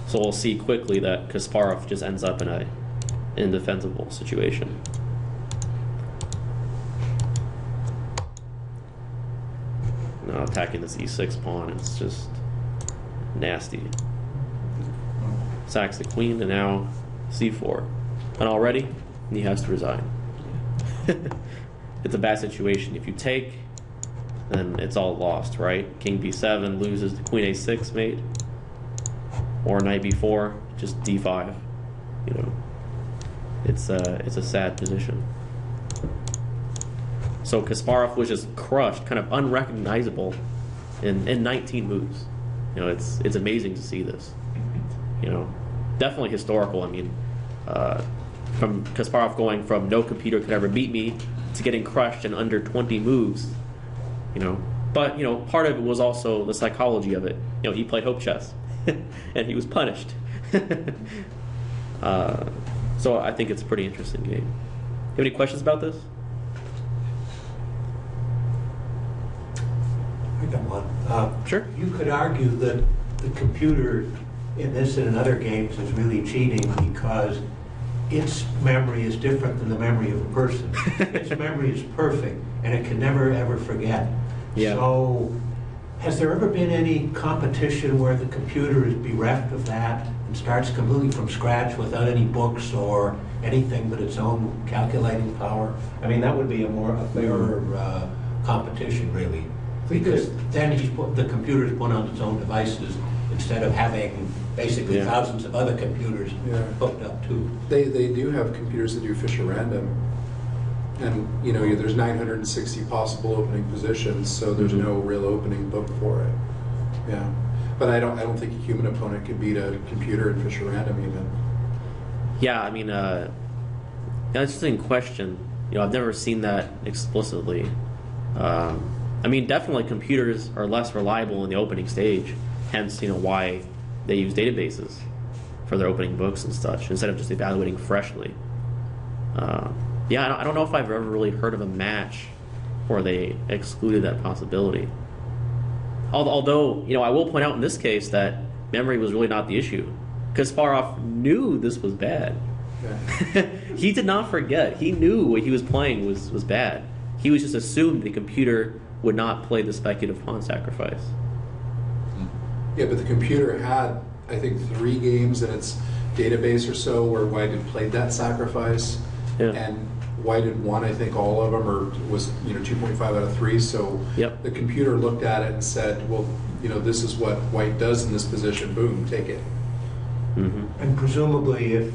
[SPEAKER 2] So we'll see quickly that Kasparov just ends up in an indefensible situation. Now attacking this E6 pawn, it's just nasty. Sacks the queen, and now C4. And already, he has to resign. It's a bad situation. If you take, then it's all lost, right? King B7 loses to Queen A6 mate. Or Knight B4, just D5. It's a sad position. So Kasparov was just crushed, kind of unrecognizable in 19 moves. It's amazing to see this. Definitely historical. I mean, from Kasparov going from no computer could ever beat me to getting crushed in under 20 moves. But part of it was also the psychology of it. He played hope chess, and he was punished. So I think it's a pretty interesting game. You have any questions about this?
[SPEAKER 5] I got one.
[SPEAKER 2] Sure.
[SPEAKER 5] You could argue that the computer in this and in other games is really cheating because its memory is different than the memory of a person. Its memory is perfect, and it can never, ever forget.
[SPEAKER 2] Yeah.
[SPEAKER 5] So has there ever been any competition where the computer is bereft of that and starts completely from scratch without any books or anything but its own calculating power? I mean, that would be a fairer competition, really. Because then the computer's put on its own devices instead of having basically thousands of other computers hooked up too.
[SPEAKER 1] They do have computers that do Fisher random, and there's 960 possible opening positions, so there's no real opening book for it. Yeah, but I don't think a human opponent could beat a computer in Fisher random even.
[SPEAKER 2] Yeah, I mean, that's an interesting question. I've never seen that explicitly. I mean, definitely computers are less reliable in the opening stage, hence, why they use databases for their opening books and such, instead of just evaluating freshly. I don't know if I've ever really heard of a match where they excluded that possibility. Although, I will point out in this case that memory was really not the issue. Kasparov knew this was bad. Yeah. He did not forget. He knew what he was playing was bad. He was just assumed the computer would not play the speculative pawn sacrifice.
[SPEAKER 1] Yeah, but the computer had, I think, 3 games in its database or so where White had played that sacrifice, and White had won, I think, all of them, or was 2.5 out of 3. So the computer looked at it and said, well, this is what White does in this position. Boom, take it.
[SPEAKER 2] Mm-hmm.
[SPEAKER 5] And presumably, if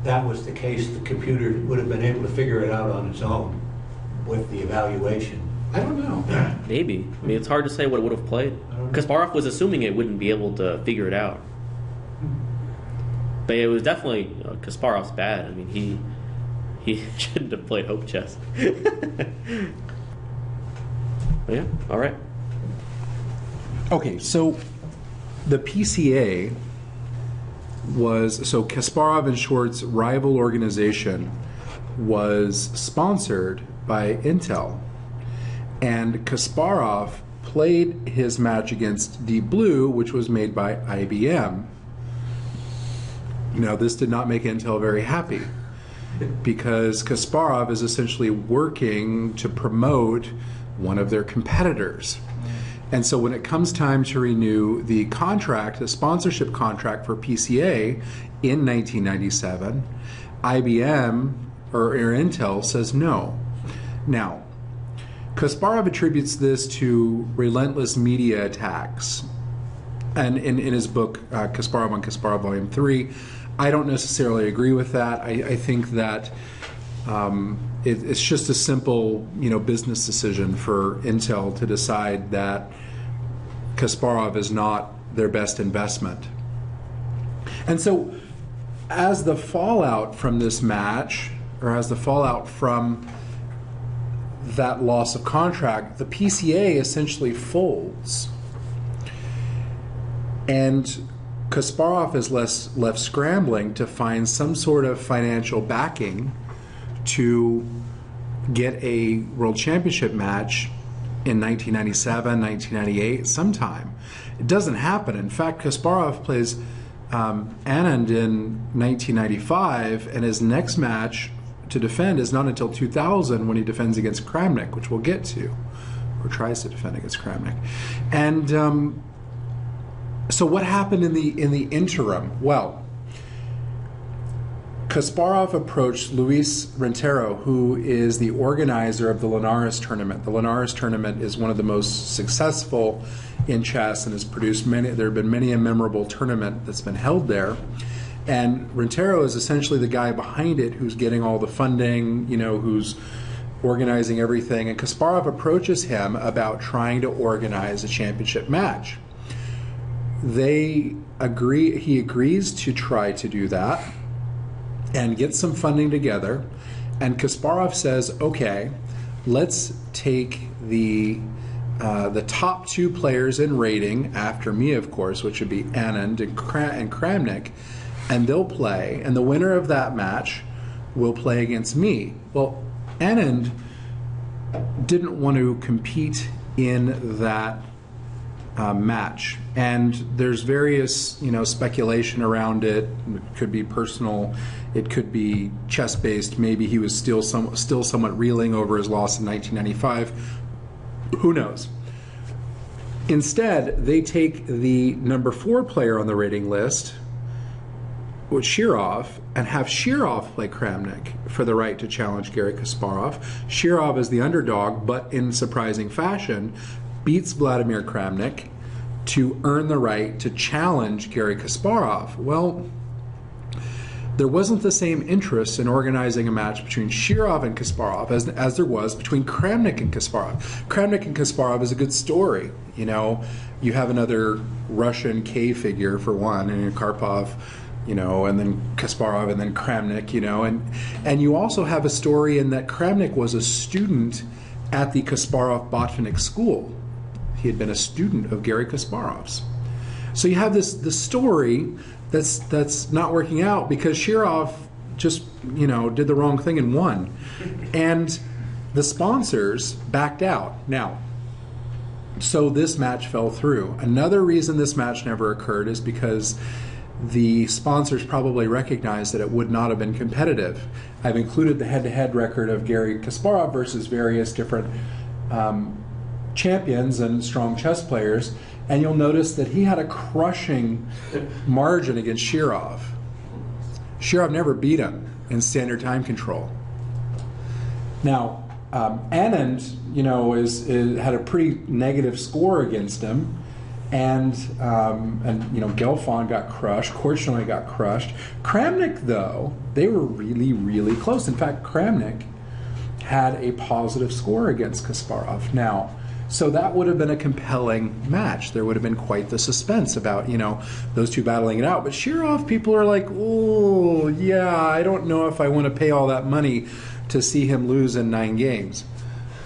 [SPEAKER 5] that was the case, the computer would have been able to figure it out on its own with the evaluation.
[SPEAKER 1] I don't know.
[SPEAKER 2] Maybe. I mean, it's hard to say what it would have played. Kasparov was assuming it wouldn't be able to figure it out. But it was definitely Kasparov's bad. I mean, he shouldn't have played hope chess. Yeah, all right.
[SPEAKER 1] Okay, so the PCA was, so Kasparov and Short's rival organization was sponsored by Intel. And Kasparov played his match against Deep Blue, which was made by IBM. Now, this did not make Intel very happy, because Kasparov is essentially working to promote one of their competitors. And so when it comes time to renew the contract, the sponsorship contract for PCA in 1997, IBM or Intel says no. Now, Kasparov attributes this to relentless media attacks. And in his book, Kasparov on Kasparov Volume 3, I don't necessarily agree with that. I think that it's just a simple, business decision for Intel to decide that Kasparov is not their best investment. And so, as the fallout from this match, or as the fallout from that loss of contract, the PCA essentially folds. And Kasparov is left scrambling to find some sort of financial backing to get a world championship match in 1997, 1998, sometime. It doesn't happen. In fact, Kasparov plays Anand in 1995, and his next match to defend is not until 2000, when he defends against Kramnik, which we'll get to, or tries to defend against Kramnik. And so what happened in the interim? Well, Kasparov approached Luis Rentero, who is the organizer of the Linares tournament. The Linares tournament is one of the most successful in chess and has produced many. There have been many a memorable tournament that's been held there. And Rentero is essentially the guy behind it, who's getting all the funding, who's organizing everything. And Kasparov approaches him about trying to organize a championship match. He agrees to try to do that and get some funding together. And Kasparov says, okay, let's take the top two players in rating, after me, of course, which would be Anand and Kramnik, and they'll play, and the winner of that match will play against me. Well, Anand didn't want to compete in that match, and there's various speculation around it. It could be personal, it could be chess based. Maybe he was still somewhat reeling over his loss in 1995. Who knows? Instead, they take the number 4 player on the rating list, with Shirov, and have Shirov play Kramnik for the right to challenge Garry Kasparov. Shirov is the underdog, but in surprising fashion beats Vladimir Kramnik to earn the right to challenge Garry Kasparov. Well, there wasn't the same interest in organizing a match between Shirov and Kasparov as there was between Kramnik and Kasparov. Kramnik and Kasparov is a good story. You have another Russian K figure, for one, and Karpov, and then Kasparov, and then Kramnik, and you also have a story in that Kramnik was a student at the Kasparov-Botvinnik school. He had been a student of Garry Kasparov's. So you have this story that's not working out because Shirov just did the wrong thing and won, and the sponsors backed out. Now, so this match fell through. Another reason this match never occurred is because the sponsors probably recognized that it would not have been competitive. I've included the head-to-head record of Garry Kasparov versus various different champions and strong chess players, and you'll notice that he had a crushing margin against Shirov. Shirov never beat him in standard time control. Now, Anand, had a pretty negative score against him. And Gelfand got crushed. Korchnoi got crushed. Kramnik, though, they were really, really close. In fact, Kramnik had a positive score against Kasparov. Now, so that would have been a compelling match. There would have been quite the suspense about, those two battling it out. But Shirov, people are like, oh, yeah, I don't know if I want to pay all that money to see him lose in 9 games.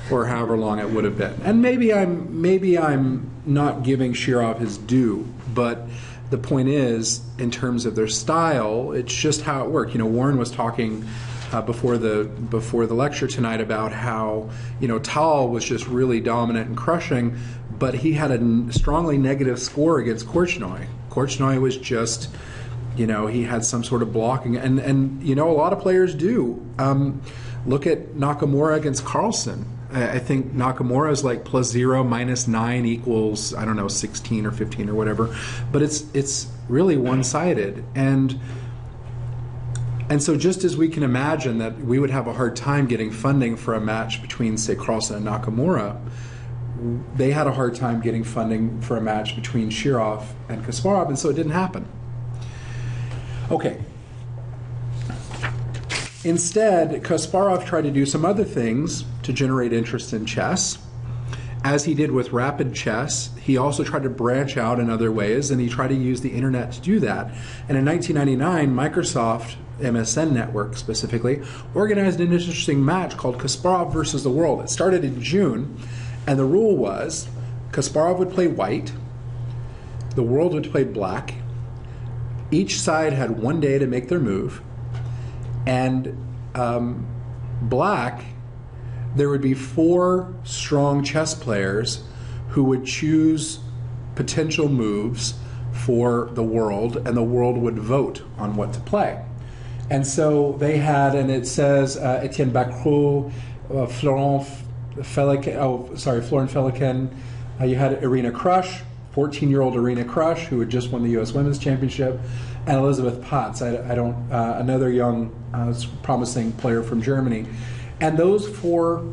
[SPEAKER 1] Or however long it would have been. And maybe I'm not giving Shirov his due, but the point is, in terms of their style, it's just how it worked. Warren was talking before the lecture tonight about how Tal was just really dominant and crushing, but he had a strongly negative score against Korchnoi. Korchnoi was just, he had some sort of blocking, and a lot of players do. Look at Nakamura against Carlsen. I think Nakamura is like +0, -9 equals, I don't know, 16 or 15 or whatever. But it's really one-sided. And so just as we can imagine that we would have a hard time getting funding for a match between, say, Carlsen and Nakamura, they had a hard time getting funding for a match between Shirov and Kasparov, and so it didn't happen. Okay. Instead, Kasparov tried to do some other things to generate interest in chess. As he did with rapid chess, he also tried to branch out in other ways, and he tried to use the internet to do that. And in 1999, Microsoft, MSN Network specifically, organized an interesting match called Kasparov versus the World. It started in June, and the rule was Kasparov would play white, the World would play black. Each side had 1 day to make their move. And black, there would be 4 strong chess players who would choose potential moves for the World, and the World would vote on what to play. And so they had, and it says Etienne Bacrot, Florent Feliken. You had Irina Krush, 14-year-old Irina Krush, who had just won the U.S. Women's Championship, and Elizabeth Potts, another young, promising player from Germany. And those 4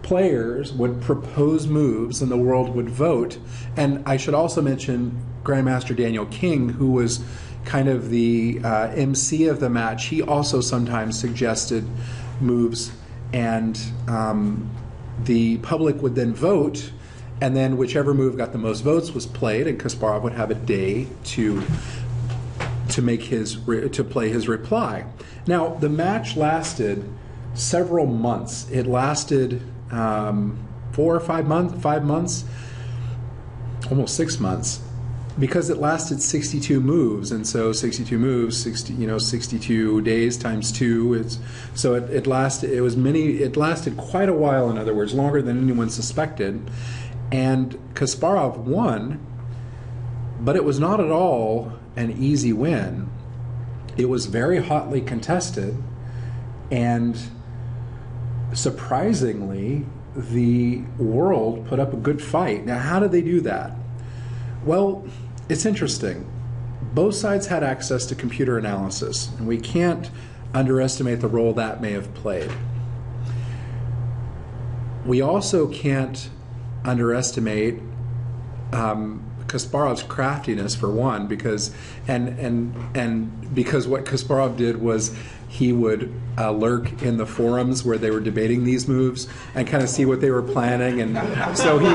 [SPEAKER 1] players would propose moves, and the World would vote. And I should also mention Grandmaster Daniel King, who was kind of the MC of the match. He also sometimes suggested moves, and the public would then vote, and then whichever move got the most votes was played, and Kasparov would have a day to play his reply. Now, the match lasted several months. It lasted 4 or 5 months, almost 6 months, because it lasted 62 moves, and so 62 moves, 62 days times 2. It lasted quite a while. In other words, longer than anyone suspected, and Kasparov won, but it was not at all an easy win. It was very hotly contested, and surprisingly, the World put up a good fight. Now, how did they do that? Well, it's interesting. Both sides had access to computer analysis, and we can't underestimate the role that may have played. We also can't underestimate Kasparov's craftiness, for one, because because what Kasparov did was he would lurk in the forums where they were debating these moves and kind of see what they were planning, and so he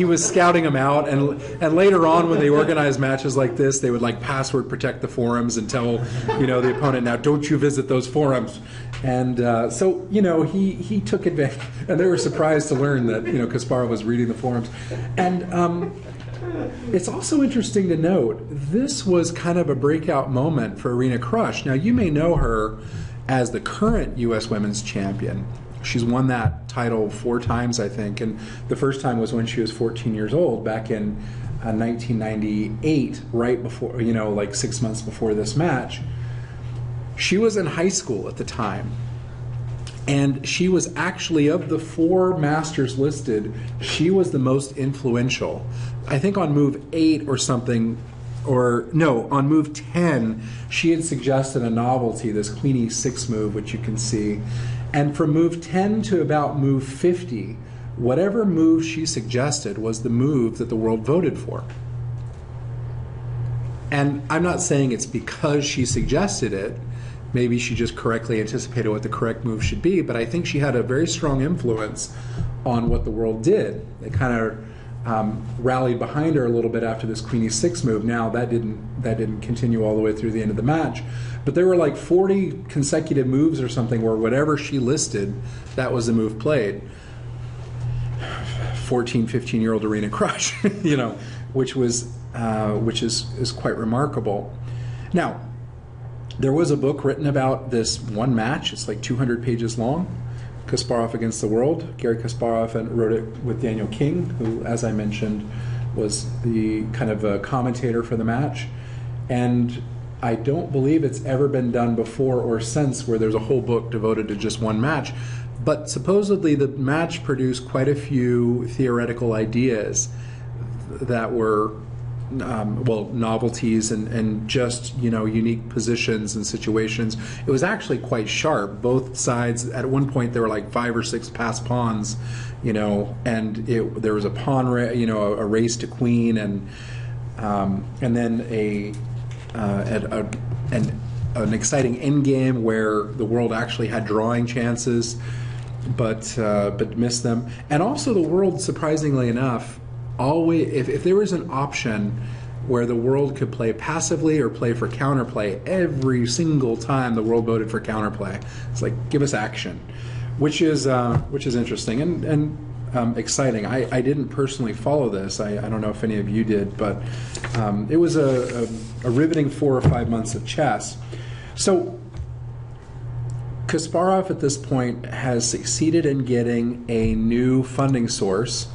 [SPEAKER 1] was scouting them out, and later on when they organized matches like this, they would like password protect the forums and tell the opponent, now don't you visit those forums, and so he took advantage, and they were surprised to learn that Kasparov was reading the forums. And it's also interesting to note, this was kind of a breakout moment for Irina Krush. Now, you may know her as the current U.S. Women's Champion. She's won that title 4 times, I think, and the first time was when she was 14 years old, back in 1998, right before, like 6 months before this match. She was in high school at the time, and she was actually, of the 4 masters listed, she was the most influential. I think on move 8 or something, or no, on move 10, she had suggested a novelty, this Queen E6 move, which you can see. And from move 10 to about move 50, whatever move she suggested was the move that the World voted for. And I'm not saying it's because she suggested it. Maybe she just correctly anticipated what the correct move should be, but I think she had a very strong influence on what the World did. They kind of rallied behind her a little bit after this Queen E6 move. Now, that didn't continue all the way through the end of the match, but there were like 40 consecutive moves or something where whatever she listed, that was the move played. 14, 15-year-old Irina Krush, which is quite remarkable. Now, there was a book written about this one match. It's like 200 pages long. Kasparov Against the World. Garry Kasparov wrote it with Daniel King, who, as I mentioned, was the kind of a commentator for the match. And I don't believe it's ever been done before or since where there's a whole book devoted to just one match. But supposedly the match produced quite a few theoretical ideas that were novelties and just, unique positions and situations. It was actually quite sharp. Both sides, at one point, there were like 5 or 6 passed pawns, and there was a pawn, a race to queen, and then an exciting end game where the world actually had drawing chances, but missed them. And also, the world, surprisingly enough, always, if there was an option where the world could play passively or play for counterplay, every single time the world voted for counterplay. It's like, give us action, which is interesting and exciting. I didn't personally follow this. I don't know if any of you did, but it was a riveting 4 or 5 months of chess. So Kasparov at this point has succeeded in getting a new funding source.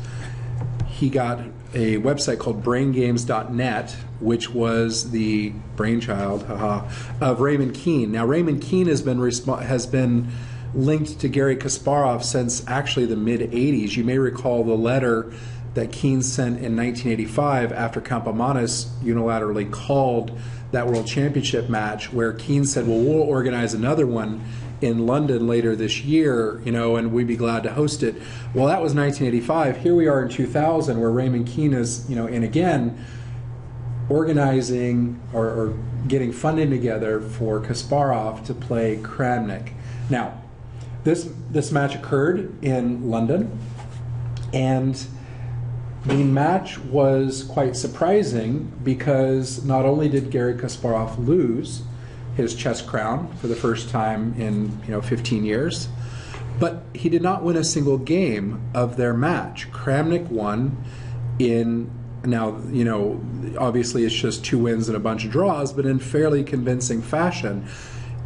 [SPEAKER 1] He got a website called braingames.net, which was the brainchild of Raymond Keene. Now, Raymond Keene has been linked to Garry Kasparov since actually the mid-'80s. You may recall the letter that Keene sent in 1985 after Campomanes unilaterally called that World Championship match, where Keene said, well, we'll organize another one in London later this year, and we'd be glad to host it. Well, that was 1985. Here we are in 2000, where Raymond Keene is, and again, organizing or getting funding together for Kasparov to play Kramnik. Now, this match occurred in London, and the match was quite surprising because not only did Garry Kasparov lose his chess crown for the first time in 15 years, but he did not win a single game of their match. Kramnik won in, now obviously it's just 2 wins and a bunch of draws, but in fairly convincing fashion.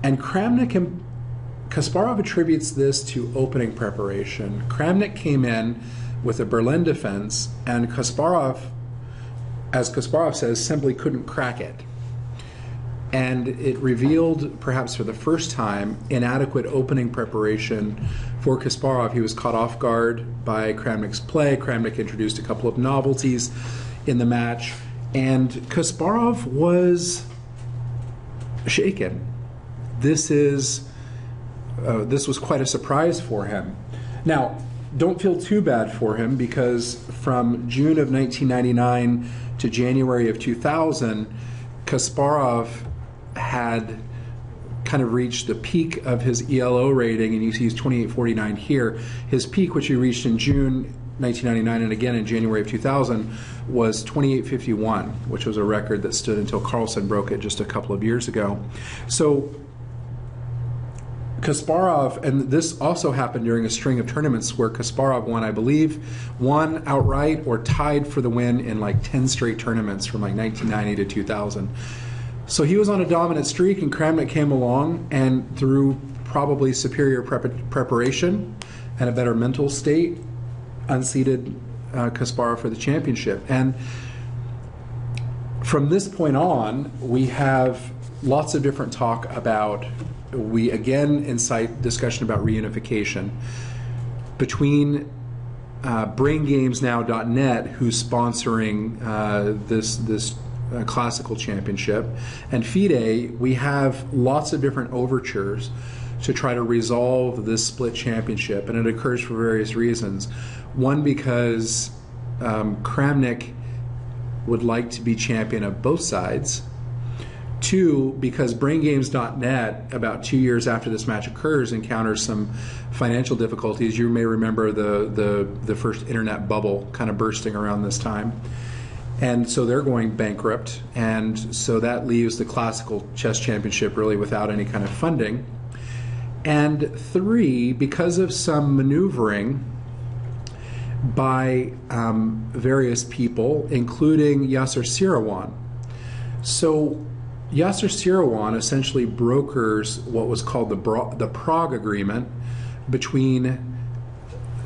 [SPEAKER 1] And Kasparov attributes this to opening preparation. Kramnik came in with a Berlin defense, and Kasparov, as Kasparov says, simply couldn't crack it. And it revealed, perhaps for the first time, inadequate opening preparation for Kasparov. He was caught off guard by Kramnik's play. Kramnik introduced a couple of novelties in the match, and Kasparov was shaken. This was quite a surprise for him. Now, don't feel too bad for him, because from June of 1999 to January of 2000, Kasparov had kind of reached the peak of his ELO rating, and you see he's 2849 here. His peak, which he reached in June 1999 and again in January of 2000, was 2851, which was a record that stood until Carlsen broke it just a couple of years ago. So Kasparov, and this also happened during a string of tournaments where Kasparov won, I believe, won outright or tied for the win in like 10 straight tournaments from like 1990 to 2000. So he was on a dominant streak, and Kramnik came along, and through probably superior preparation and a better mental state, unseated Kasparov for the championship. And from this point on, we have lots of different talk about, we again incite discussion about reunification between BrainGamesNow.net, who's sponsoring this classical championship, and FIDE. We have lots of different overtures to try to resolve this split championship, and it occurs for various reasons. One, because Kramnik would like to be champion of both sides. 2, because BrainGames.net, about 2 years after this match occurs, encounters some financial difficulties. You may remember the first internet bubble kind of bursting around this time. And so they're going bankrupt, and so that leaves the classical chess championship really without any kind of funding. And 3, because of some maneuvering by various people, including Yasser Seirawan. So Yasser Seirawan essentially brokers what was called the Prague Agreement between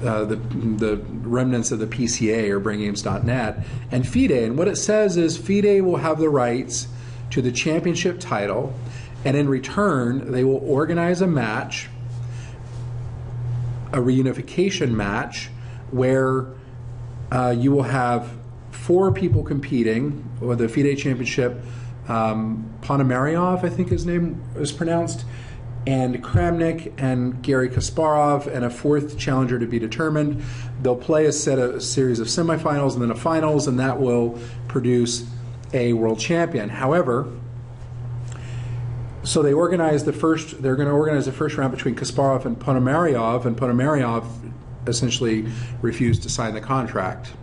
[SPEAKER 1] the remnants of the PCA or BrainGames.net and FIDE. And what it says is FIDE will have the rights to the championship title, and in return, they will organize a match, a reunification match, where you will have 4 people competing with the FIDE championship. Ponomaryov, I think his name is pronounced, and Kramnik and Garry Kasparov, and a 4th challenger to be determined. They'll play a series of semifinals and then a finals, and that will produce a world champion. However, so they're going to organize the first round between Kasparov and Ponomaryov essentially refused to sign the contract,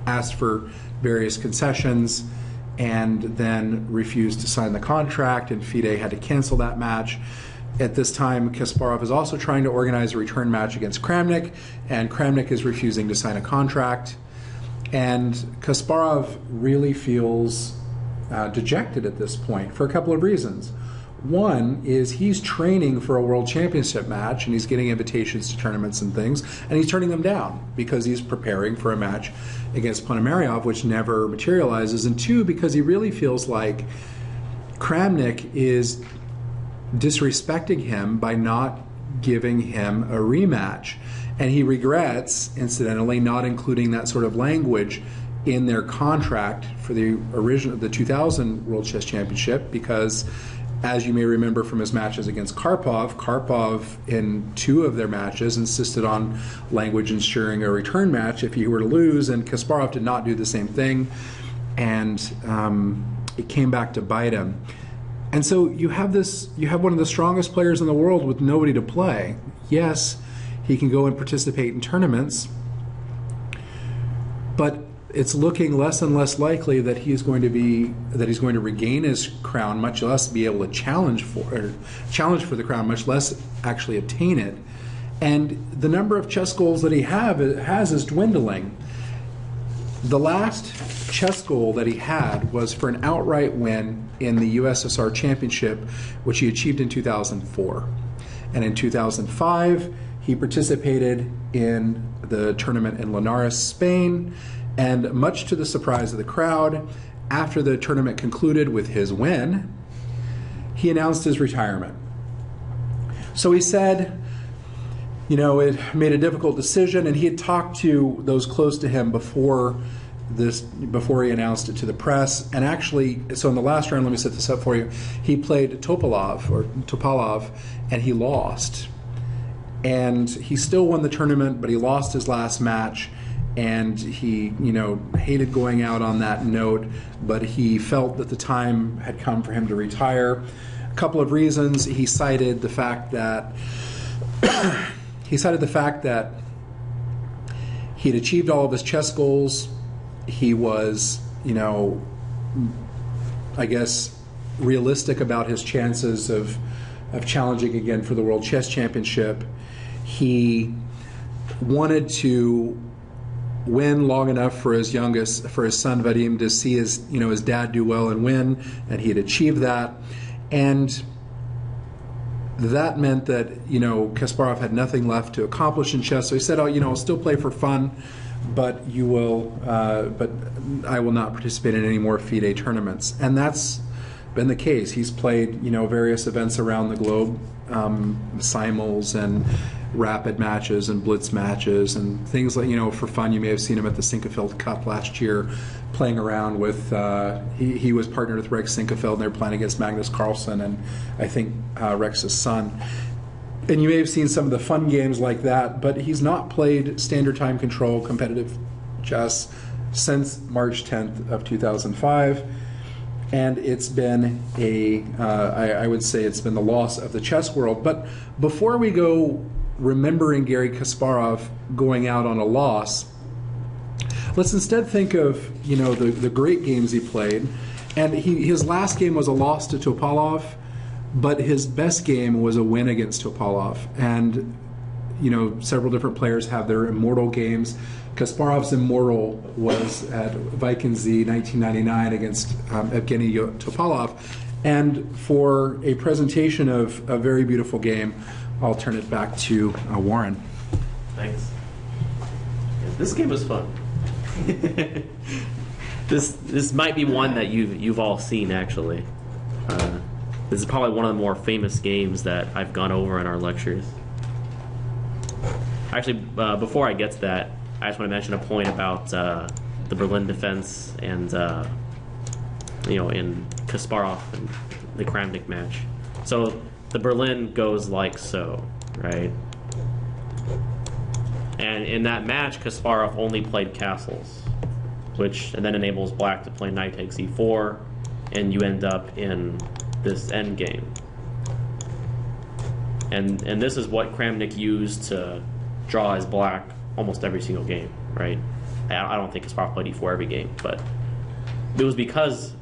[SPEAKER 1] asked for various concessions, and then refused to sign the contract, and FIDE had to cancel that match. At this time, Kasparov is also trying to organize a return match against Kramnik, and Kramnik is refusing to sign a contract. And Kasparov really feels dejected at this point for a couple of reasons. One is he's training for a world championship match, and he's getting invitations to tournaments and things, and he's turning them down because he's preparing for a match against Ponomaryov, which never materializes. And 2, because he really feels like Kramnik is disrespecting him by not giving him a rematch. And he regrets, incidentally, not including that sort of language in their contract for the 2000 World Chess Championship, because as you may remember from his matches against Karpov in 2 of their matches insisted on language ensuring a return match if he were to lose, and Kasparov did not do the same thing, and it came back to bite him. And so you have one of the strongest players in the world with nobody to play. Yes, he can go and participate in tournaments, but it's looking less and less likely that he's going to regain his crown, much less be able to challenge for the crown, much less actually obtain it. And the number of chess goals that he has is dwindling. The last chess goal that he had was for an outright win in the USSR Championship, which he achieved in 2004. And in 2005, he participated in the tournament in Linares, Spain. And much to the surprise of the crowd, after the tournament concluded with his win, he announced his retirement. So he said, it made a difficult decision, and he had talked to those close to him before he announced it to the press. And actually, so in the last round, let me set this up for you, he played Topalov, and he lost. And he still won the tournament, but he lost his last match. And he, hated going out on that note, but he felt that the time had come for him to retire. A couple of reasons. He cited the fact that he had achieved all of his chess goals. He was, I guess, realistic about his chances of challenging again for the World Chess Championship. He wanted to win long enough for his son Vadim to see his dad do well and win, and he had achieved that. And that meant that Kasparov had nothing left to accomplish in chess. So he said, I'll still play for fun, but but I will not participate in any more FIDE tournaments. And that's been the case. He's played various events around the globe, simuls and rapid matches and blitz matches and things like, for fun. You may have seen him at the Sinkefeld Cup last year playing around with, he was partnered with Rex Sinkefeld, and they were playing against Magnus Carlsen and I think Rex's son. And you may have seen some of the fun games like that, but he's not played standard time control competitive chess since March 10th of 2005. And it's been I would say it's been the loss of the chess world. But before we go remembering Garry Kasparov going out on a loss, let's instead think of the great games he played. And his last game was a loss to Topalov, but his best game was a win against Topalov. And several different players have their immortal games. Kasparov's immortal was at Vikensee 1999 against Evgeny Topalov. And for a presentation of a very beautiful game, I'll turn it back to Warren.
[SPEAKER 2] Thanks. Yeah, this game was fun. This might be one that you've all seen, actually. This is probably one of the more famous games that I've gone over in our lectures. Actually, before I get to that, I just want to mention a point about the Berlin defense and in Kasparov and the Kramnik match. So the Berlin goes like so, right? And in that match, Kasparov only played castles, and then enables black to play knight takes e4, and you end up in this endgame. And this is what Kramnik used to draw as black almost every single game, right? I don't think Kasparov played e4 every game, but it was because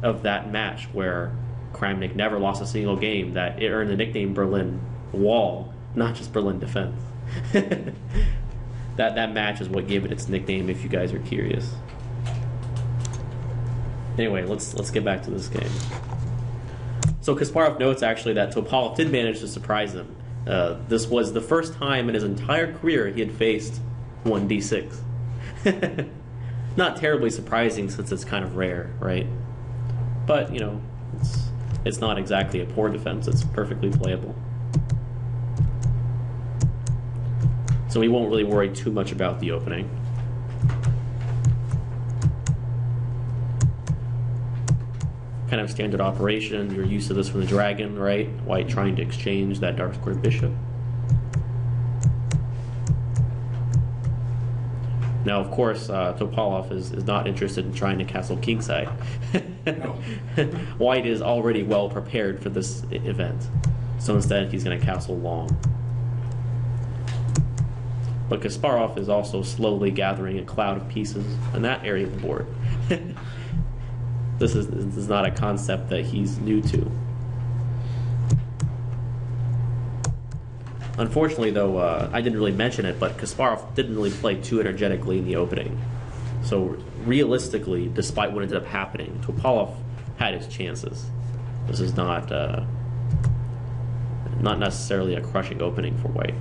[SPEAKER 2] of that match where Kramnik never lost a single game that it earned the nickname Berlin Wall, not just Berlin Defense. That match is what gave it its nickname, if you guys are curious. Anyway, let's get back to this game. So Kasparov notes actually that Topalov did manage to surprise him. This was the first time in his entire career he had faced 1d6. Not terribly surprising since it's kind of rare, right? But, it's not exactly a poor defense. It's perfectly playable. So we won't really worry too much about the opening. Kind of standard operation. You're used to this from the dragon, right? White trying to exchange that dark squared bishop. Now, of course, Topalov is not interested in trying to castle kingside.
[SPEAKER 3] No.
[SPEAKER 2] White is already well prepared for this event. So instead, he's going to castle long. But Kasparov is also slowly gathering a cloud of pieces in that area of the board. This is not a concept that he's new to. Unfortunately, though, I didn't really mention it, but Kasparov didn't really play too energetically in the opening. So realistically, despite what ended up happening, Topalov had his chances. This is not necessarily a crushing opening for White.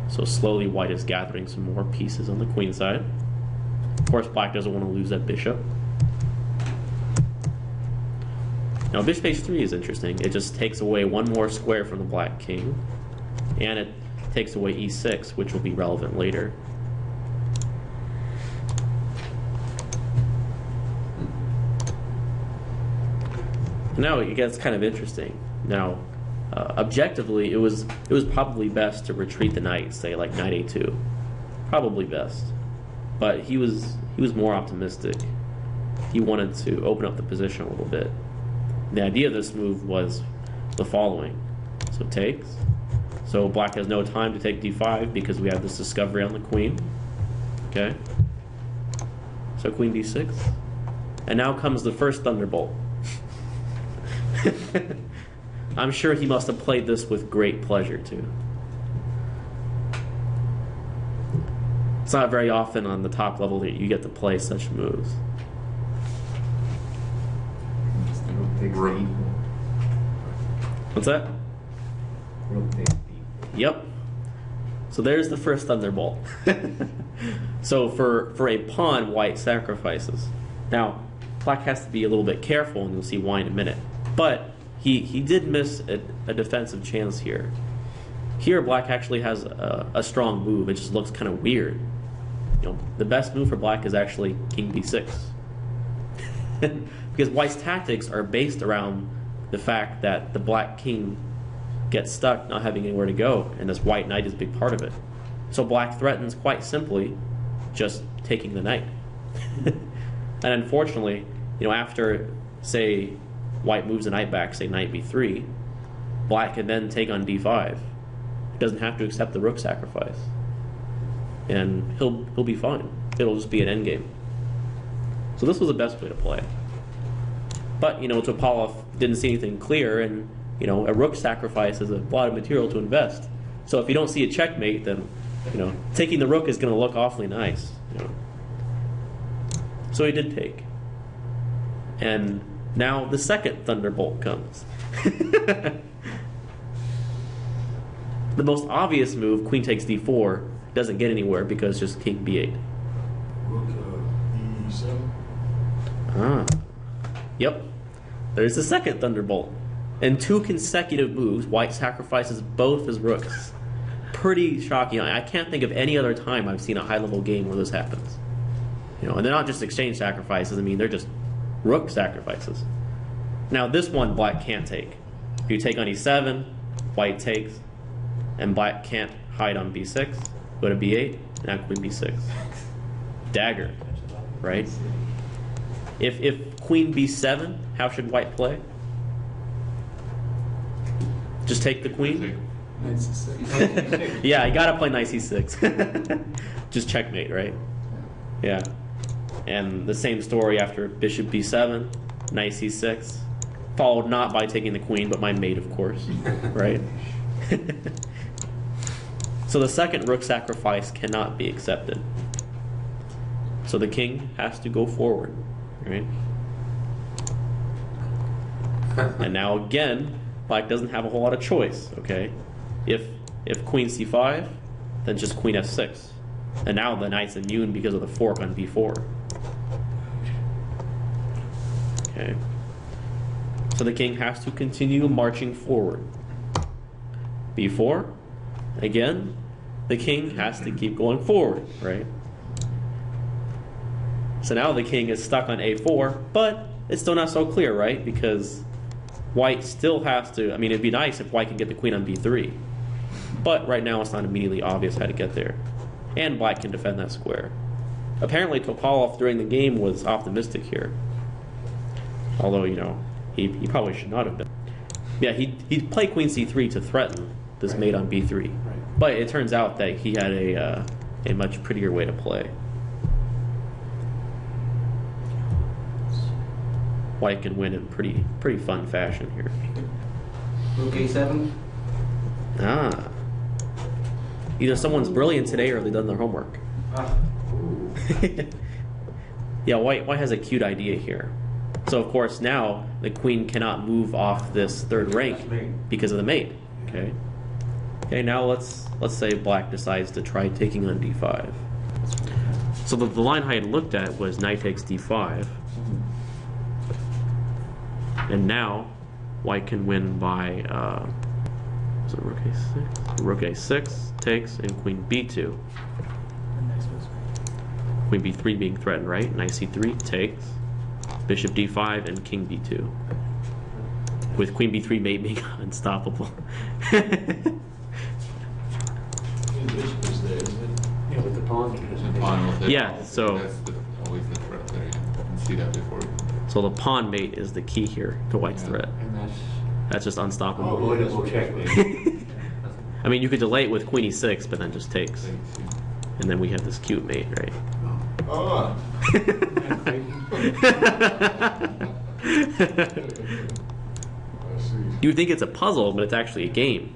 [SPEAKER 2] So slowly, White is gathering some more pieces on the queen side. Of course, Black doesn't want to lose that bishop. Now, bishop h3 is interesting. It just takes away one more square from the Black king, and it takes away e6, which will be relevant later. Now it gets kind of interesting. Now, objectively, it was probably best to retreat the knight, say like knight a2, probably best. But he was more optimistic. He wanted to open up the position a little bit. The idea of this move was the following. So takes. So Black has no time to take d5 because we have this discovery on the queen. Okay. So queen d6. And now comes the first thunderbolt. I'm sure he must have played this with great pleasure too. It's not very often on the top level that you get to play such moves. What's that? Yep. So there's the first thunderbolt. So for a pawn, White sacrifices. Now, Black has to be a little bit careful, and you'll see why in a minute. But he did miss a defensive chance here. Here, Black actually has a strong move. It just looks kind of weird. The best move for Black is actually king b6. Because White's tactics are based around the fact that the Black king gets stuck not having anywhere to go, and this White knight is a big part of it. So Black threatens quite simply just taking the knight. And unfortunately, after, say, White moves the knight back, say knight b3, Black can then take on d5. He doesn't have to accept the rook sacrifice. And he'll be fine. It'll just be an endgame. So this was the best way to play. But, Topalov didn't see anything clear, and, a rook sacrifice is a lot of material to invest. So if you don't see a checkmate, then, taking the rook is going to look awfully nice. So he did take. And Now the second thunderbolt comes. The most obvious move, queen takes d4, doesn't get anywhere because just king b8.
[SPEAKER 6] Rook e7.
[SPEAKER 2] Ah. Yep. There's the second thunderbolt. In 2 consecutive moves, white sacrifices both his rooks. Pretty shocking. I can't think of any other time I've seen a high-level game where this happens. You know, and they're not just exchange sacrifices. I mean, they're just rook sacrifices. Now, this one black can't take. If you take on e7, white takes, and black can't hide on b6. Go to b8, now queen b6. Dagger, right? If queen b7, how should white play? Just take the queen?
[SPEAKER 1] Knight c6.
[SPEAKER 2] Yeah, you gotta play knight c6. Just checkmate, right? Yeah. And the same story after bishop b7, knight c6, followed not by taking the queen, but my mate, of course, right? So the second rook sacrifice cannot be accepted. So the king has to go forward, right? And now again, black doesn't have a whole lot of choice, okay? If queen c5, then just queen f6. And now the knight's immune because of the fork on b4. Okay. So the king has to continue marching forward. b4, again, the king has to keep going forward, right? So now the king is stuck on a4, but it's still not so clear, right? Because white still has to, I mean, it'd be nice if white can get the queen on b3. But right now it's not immediately obvious how to get there. And black can defend that square. Apparently Topalov during the game was optimistic here. Although, you know, he probably should not have been. Yeah, he played queen c3 to threaten this mate on b3.
[SPEAKER 5] Right.
[SPEAKER 2] But it turns out that he had a much prettier way to play. White can win in pretty fun fashion here.
[SPEAKER 4] Rook a7.
[SPEAKER 2] Ah. Either someone's brilliant today or they've done their homework. Yeah, white has a cute idea here. So of course now the queen cannot move off this third rank because of the mate. Okay. Okay, now let's say black decides to try taking on d5. So the line I had looked at was knight takes d5. And now white can win by so rook a6. Rook a6 takes and queen b2. Queen b3 being threatened, right? Knight c3 takes. Bishop d5 and king b2. With queen b3 mate being unstoppable.
[SPEAKER 6] Bishop is there, isn't it?
[SPEAKER 5] Yeah, with the pawn.
[SPEAKER 3] And pawn will take
[SPEAKER 2] Yeah,
[SPEAKER 3] all-
[SPEAKER 2] so-
[SPEAKER 3] that's always the threat there. You can see that before.
[SPEAKER 2] So the pawn mate is the key here to white's
[SPEAKER 3] Yeah.
[SPEAKER 2] threat.
[SPEAKER 5] And that's
[SPEAKER 2] That's just unstoppable.
[SPEAKER 5] avoidable checkmate.
[SPEAKER 2] I mean, you could delay it with queen e6, but then just takes. And then we have this cute mate, right?
[SPEAKER 6] Oh. I see.
[SPEAKER 2] You would think it's a puzzle, but it's actually a game.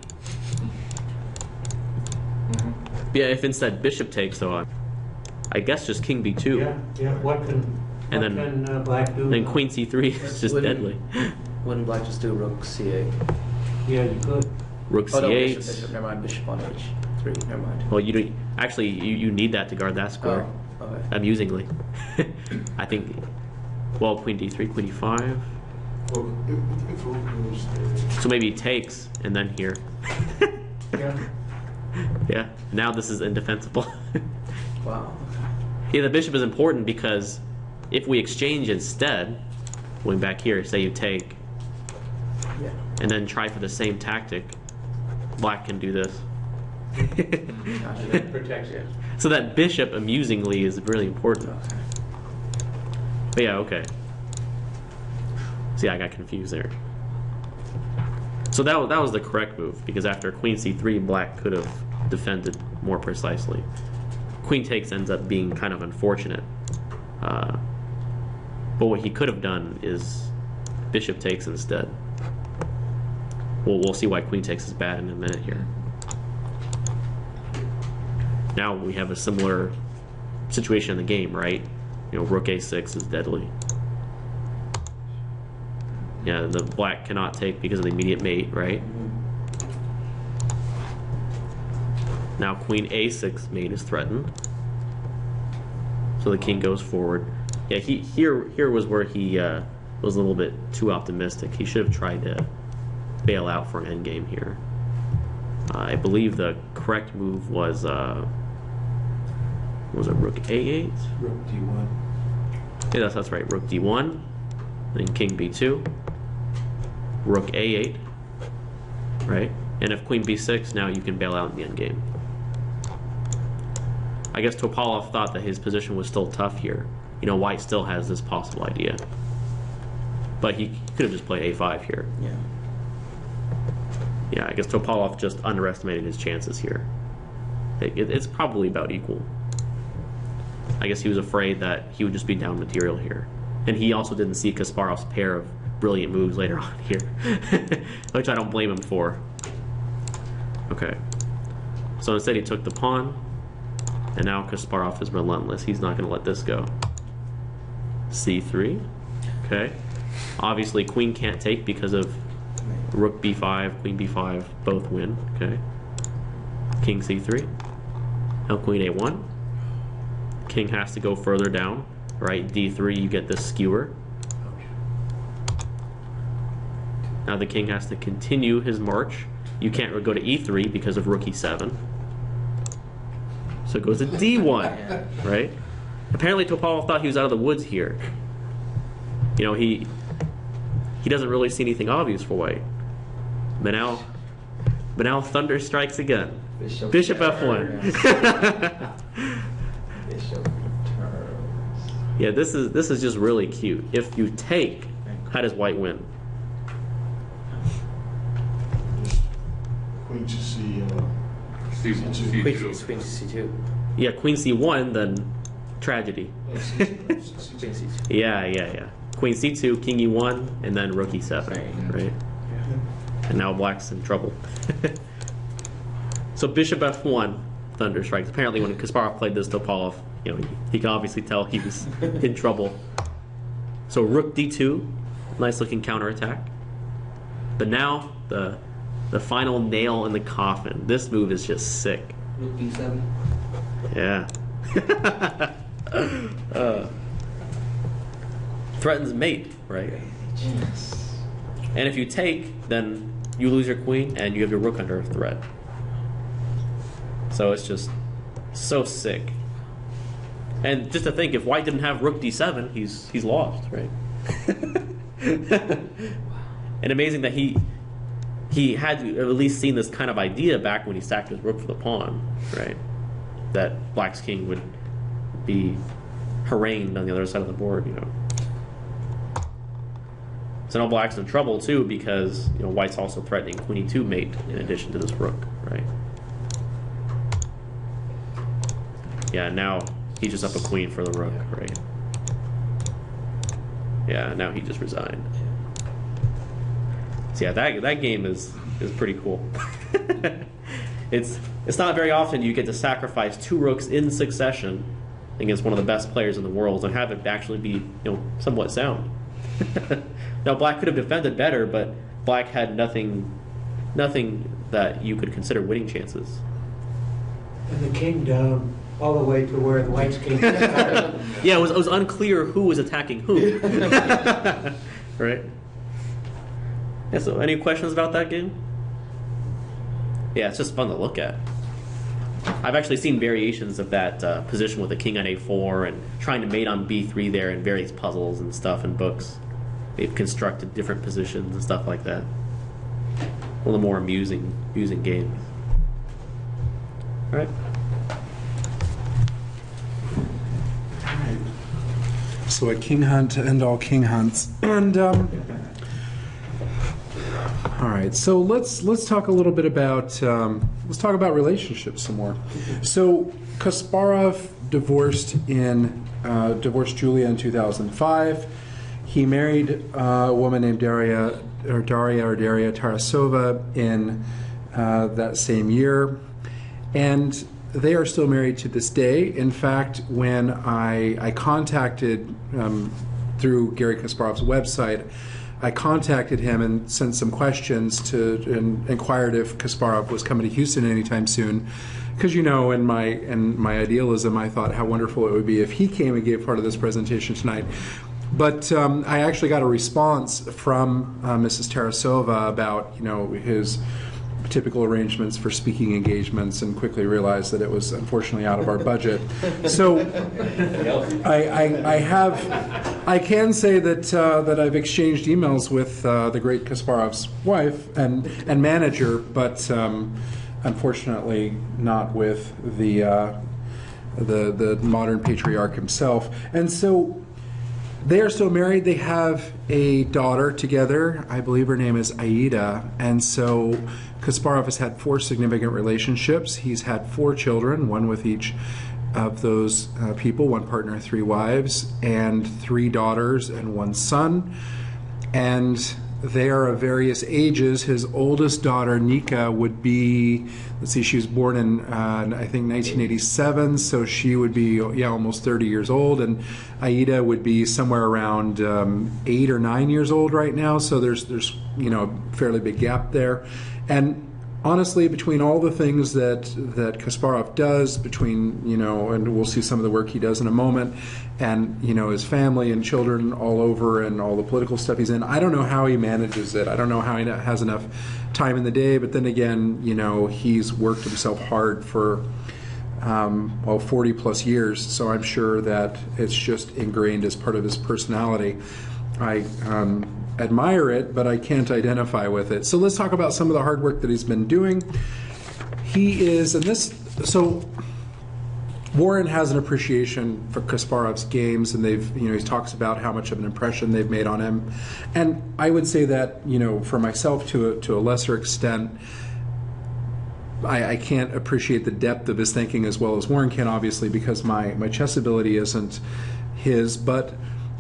[SPEAKER 2] Yeah, if instead bishop takes, though, I guess just king b2.
[SPEAKER 5] Yeah. What can black do?
[SPEAKER 2] Then queen c3 is just
[SPEAKER 7] Wouldn't-
[SPEAKER 2] deadly.
[SPEAKER 7] Wouldn't black just do rook c8?
[SPEAKER 5] Yeah, you could.
[SPEAKER 2] Rook
[SPEAKER 7] Oh no,
[SPEAKER 2] c8.
[SPEAKER 7] bishop, never mind, bishop on h3, never mind.
[SPEAKER 2] Well, you do, actually you need that to guard that square.
[SPEAKER 7] Oh, okay.
[SPEAKER 2] Amusingly, I think. Well, queen d3, queen e5.
[SPEAKER 6] Well, if rook goes there.
[SPEAKER 2] So maybe he takes and then here.
[SPEAKER 5] Yeah.
[SPEAKER 2] Yeah. Now this is indefensible.
[SPEAKER 7] Wow.
[SPEAKER 2] Yeah, the bishop is important because if we exchange instead, going back here, say you take,
[SPEAKER 7] Yeah.
[SPEAKER 2] and then try for the same tactic, black can do this.
[SPEAKER 7] Gotcha.
[SPEAKER 5] That protects it.
[SPEAKER 2] So that bishop, amusingly, is really important.
[SPEAKER 7] Okay.
[SPEAKER 2] But yeah, okay. See, I got confused there. So that was the correct move, because after queen c3, black could have defended more precisely. Queen takes ends up being kind of unfortunate. But what he could have done is bishop takes instead. We'll see why queen takes is bad in a minute here. Now we have a similar situation in the game, right? You know, rook a6 is deadly. Yeah, the black cannot take because of the immediate mate, right? Now queen a6 mate is threatened. So the king goes forward. Yeah, here was where he was a little bit too optimistic. He should have tried to bail out for an endgame here. I believe the correct move was it rook a8?
[SPEAKER 1] Rook d1.
[SPEAKER 2] Yeah, that's right. Rook d1, then king b2, rook a8, right? And if queen b6, now you can bail out in the endgame. I guess Topalov thought that his position was still tough here. You know, white still has this possible idea. But he could have just played a5 here.
[SPEAKER 7] Yeah.
[SPEAKER 2] Yeah, I guess Topalov just underestimated his chances here. It's probably about equal. I guess he was afraid that he would just be down material here. And he also didn't see Kasparov's pair of brilliant moves later on here, which I don't blame him for. Okay. So instead he took the pawn, and now Kasparov is relentless. He's not going to let this go. c3. Okay. Obviously queen can't take because of rook b5, queen b5, both win. Okay. King c3. Now queen a1. King has to go further down, right? d3, you get this skewer. Now the king has to continue his march. You can't go to e3 because of rook e7. So it goes to d1, right? Apparently Topalov thought he was out of the woods here. You know, he doesn't really see anything obvious for white. But now thunder strikes again. Bishop f1.
[SPEAKER 7] Bishop returns.
[SPEAKER 2] Yeah, this is just really cute. If you take, how does white win?
[SPEAKER 6] Queen to
[SPEAKER 3] C2.
[SPEAKER 7] Queen to c2.
[SPEAKER 2] Yeah, queen c1, then tragedy.
[SPEAKER 7] Queen c2.
[SPEAKER 2] Yeah. Queen c2, king e1, and then rook e7, right? And now black's in trouble. So bishop f1, thunder strikes. Apparently when Kasparov played this, Topalov, you know, he can obviously tell he was in trouble. So rook d2, nice looking counterattack. But now the final nail in the coffin. This move is just sick.
[SPEAKER 4] Rook b7.
[SPEAKER 2] Yeah. Threatens mate, right?
[SPEAKER 7] Yes.
[SPEAKER 2] And if you take, then you lose your queen and you have your rook under threat. So it's just so sick. And just to think, if white didn't have rook d7, he's lost, right? And amazing that he had to at least seen this kind of idea back when he sacked his rook for the pawn, right? That black's king would be harangued on the other side of the board, you know. So now black's in trouble too because, you know, white's also threatening queen e2 mate in addition to this rook, right? Yeah, now he just up a queen for the rook, right? Yeah, now he just resigned. So yeah, that game is pretty cool. It's not very often you get to sacrifice two rooks in succession against one of the best players in the world and have it actually be, you know, somewhat sound. Now black could have defended better, but black had nothing that you could consider winning chances.
[SPEAKER 5] And the king down all the way to where the white's king started.
[SPEAKER 2] Yeah, it was unclear who was attacking who. Right? Yeah, so any questions about that game? Yeah, it's just fun to look at. I've actually seen variations of that position with the king on a4 and trying to mate on b3 there in various puzzles and stuff in books. They've constructed different positions and stuff like that. One of the more amusing games. All right.
[SPEAKER 1] So a king hunt to end all king hunts. And all right, so let's talk a little bit about let's talk about relationships some more. So Kasparov divorced Julia in 2005. He married a woman named Daria Tarasova in that same year, and they are still married to this day. In fact, when I contacted through Garry Kasparov's website, I contacted him and sent some questions and inquired if Kasparov was coming to Houston anytime soon. Because, you know, in my idealism, I thought how wonderful it would be if he came and gave part of this presentation tonight. But I actually got a response from Mrs. Tarasova about, you know, his typical arrangements for speaking engagements, and quickly realized that it was unfortunately out of our budget. So I can say that I've exchanged emails with the great Kasparov's wife and manager, but unfortunately not with the modern patriarch himself. And so they are still married. They have a daughter together. I believe her name is Aida. And so Kasparov has had 4 significant relationships. He's had 4 children, one with each of those people, 1 partner, 3 wives, and 3 daughters and 1 son. And they are of various ages. His oldest daughter, Nika, would be, let's see, she was born in, I think, 1987, so she would be, almost 30 years old. And Aida would be somewhere around 8 or 9 years old right now, so there's a fairly big gap there. And honestly, between all the things that Kasparov does, between, and we'll see some of the work he does in a moment, and, his family and children all over and all the political stuff he's in, I don't know how he manages it. I don't know how he has enough time in the day, but then again, he's worked himself hard for, 40 plus years, so I'm sure that it's just ingrained as part of his personality. I admire it, but I can't identify with it. So let's talk about some of the hard work that he's been doing. Warren has an appreciation for Kasparov's games, and he talks about how much of an impression they've made on him. And I would say that, for myself to a lesser extent, I can't appreciate the depth of his thinking as well as Warren can, obviously, because my chess ability isn't his. But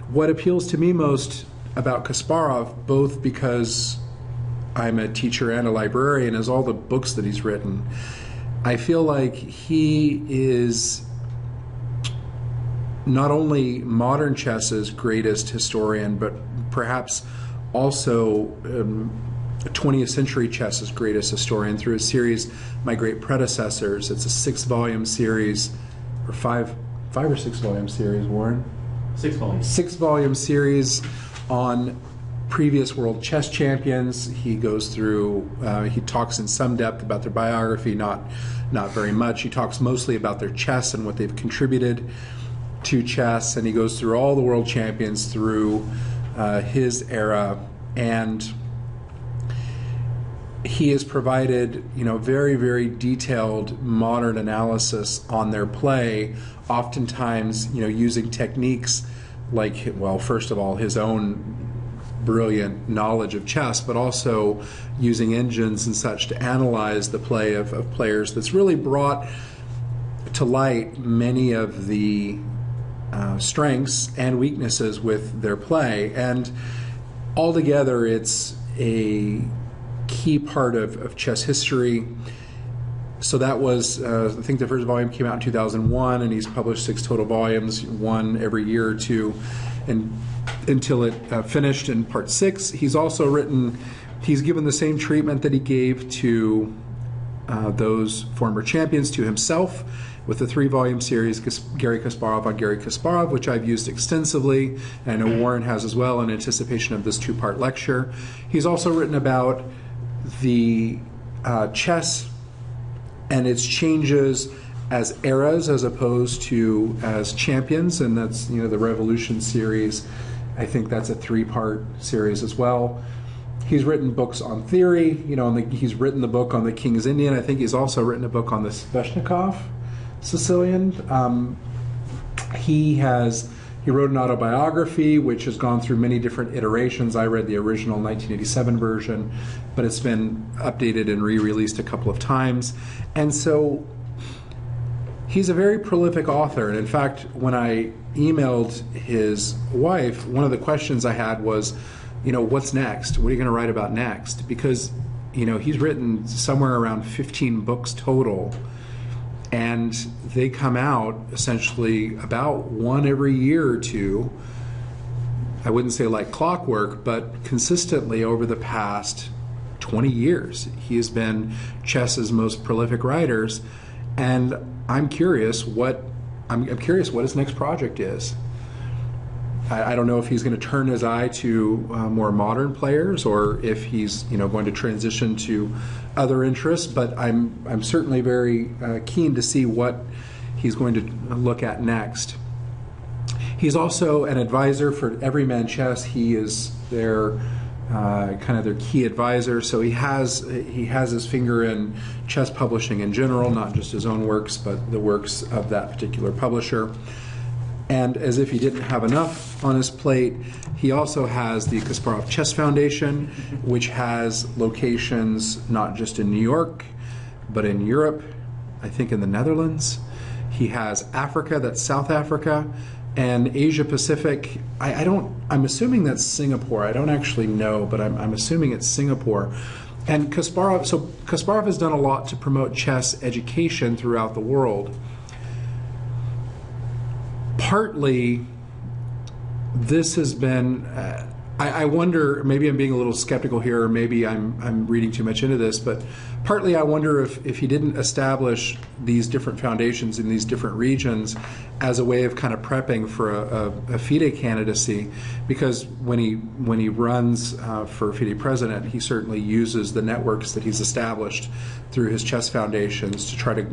[SPEAKER 1] what appeals to me most about Kasparov, both because I'm a teacher and a librarian, is all the books that he's written. I feel like he is not only modern chess's greatest historian, but perhaps also 20th century chess's greatest historian through his series, My Great Predecessors. It's a 6-volume series, or five or 6 volume series, Warren?
[SPEAKER 2] 6 volumes.
[SPEAKER 1] 6-volume series on previous world chess champions. He goes through, he talks in some depth about their biography, not very much. He talks mostly about their chess and what they've contributed to chess, and he goes through all the world champions through his era, and he has provided, very, very detailed modern analysis on their play, oftentimes, using techniques like, well, first of all, his own brilliant knowledge of chess, but also using engines and such to analyze the play of players. That's really brought to light many of the strengths and weaknesses with their play. And altogether, it's a key part of chess history. So that was, I think the first volume came out in 2001, and he's published 6 total volumes, 1 every year or 2, and until it finished in part 6. He's also he's given the same treatment that he gave to those former champions to himself, with the 3-volume series, Garry Kasparov on Garry Kasparov, which I've used extensively, and I know Warren has as well, in anticipation of this 2-part lecture. He's also written about the chess and its changes as eras as opposed to as champions, and that's the Revolution series. I think that's a 3-part series as well. He's written books on theory, he's written the book on the King's Indian. I think he's also written a book on the Sveshnikov Sicilian. He wrote an autobiography which has gone through many different iterations. I read the original 1987 version, but it's been updated and re-released a couple of times. And so he's a very prolific author. And in fact, when I emailed his wife, one of the questions I had was, what's next? What are you going to write about next? Because, he's written somewhere around 15 books total, and they come out essentially about 1 every year or 2. I wouldn't say like clockwork, but consistently over the past 20 years, he has been chess's most prolific writers, and I'm curious what his next project is. I don't know if he's going to turn his eye to more modern players, or if he's going to transition to other interests. But I'm certainly very keen to see what he's going to look at next. He's also an advisor for Everyman Chess. He is their kind of their key advisor. So he has his finger in chess publishing in general, not just his own works, but the works of that particular publisher. And as if he didn't have enough on his plate, he also has the Kasparov Chess Foundation, which has locations not just in New York, but in Europe, I think in the Netherlands. He has Africa, that's South Africa, and Asia Pacific. I'm assuming that's Singapore. I don't actually know, but I'm assuming it's Singapore. And Kasparov has done a lot to promote chess education throughout the world. Partly, this has been, I wonder, maybe I'm being a little skeptical here, or maybe I'm reading too much into this, but partly I wonder if he didn't establish these different foundations in these different regions as a way of kind of prepping for a FIDE candidacy, because when he runs for FIDE president, he certainly uses the networks that he's established through his chess foundations to try to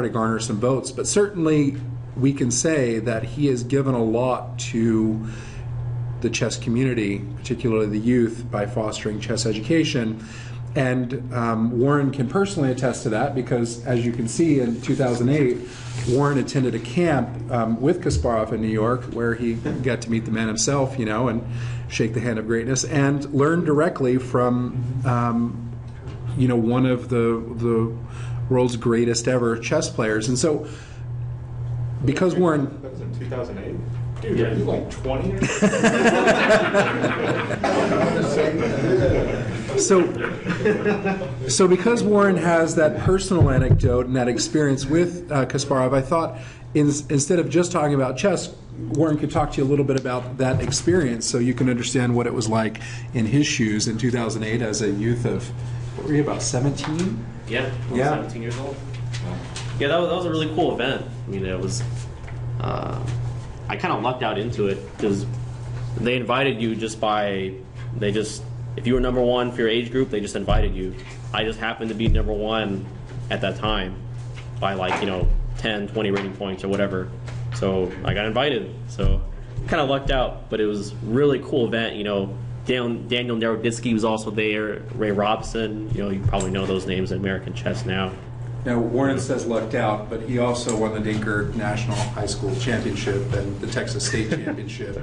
[SPEAKER 1] garner some votes. But certainly we can say that he has given a lot to the chess community, particularly the youth, by fostering chess education. And Warren can personally attest to that, because as you can see, in 2008, Warren attended a camp with Kasparov in New York, where he got to meet the man himself, and shake the hand of greatness, and learn directly from one of the world's greatest ever chess players. And so, because Warren...
[SPEAKER 3] That was in 2008? Dude,
[SPEAKER 2] Yeah.
[SPEAKER 3] are you like 20 or
[SPEAKER 1] So because Warren has that personal anecdote and that experience with Kasparov, I thought instead of just talking about chess, Warren could talk to you a little bit about that experience, so you can understand what it was like in his shoes in 2008 as a youth of, what were you, about 17?
[SPEAKER 2] Yeah, I was
[SPEAKER 1] Yeah.
[SPEAKER 2] 17 years old. Yeah, that was a really cool event. I mean, it was. I kind of lucked out into it because they invited you if you were number one for your age group, they just invited you. I just happened to be number one at that time by 10, 20 rating points or whatever. So I got invited. So kind of lucked out, but it was a really cool event. Daniel Naroditsky was also there, Ray Robson. You probably know those names in American chess now.
[SPEAKER 1] Now, Warren says lucked out, but he also won the Dinker National High School Championship and the Texas State Championship.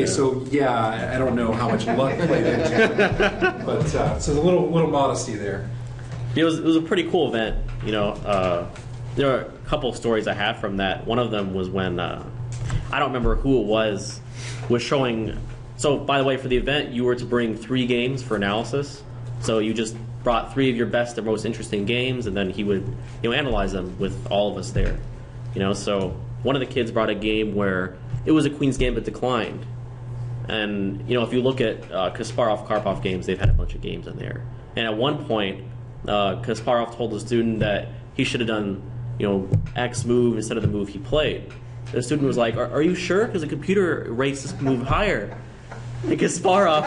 [SPEAKER 1] So I don't know how much luck played into it, but so there's a little modesty there.
[SPEAKER 2] It was a pretty cool event. There are a couple of stories I have from that. One of them was when I don't remember who it was showing. So, by the way, for the event, you were to bring 3 games for analysis. So you just brought 3 of your best or most interesting games, and then he would analyze them with all of us there. So one of the kids brought a game where it was a Queen's Gambit declined. And, if you look at Kasparov-Karpov games, they've had a bunch of games in there. And at one point, Kasparov told the student that he should have done, X move instead of the move he played. The student was like, are you sure? Because the computer rates this move higher. And Kasparov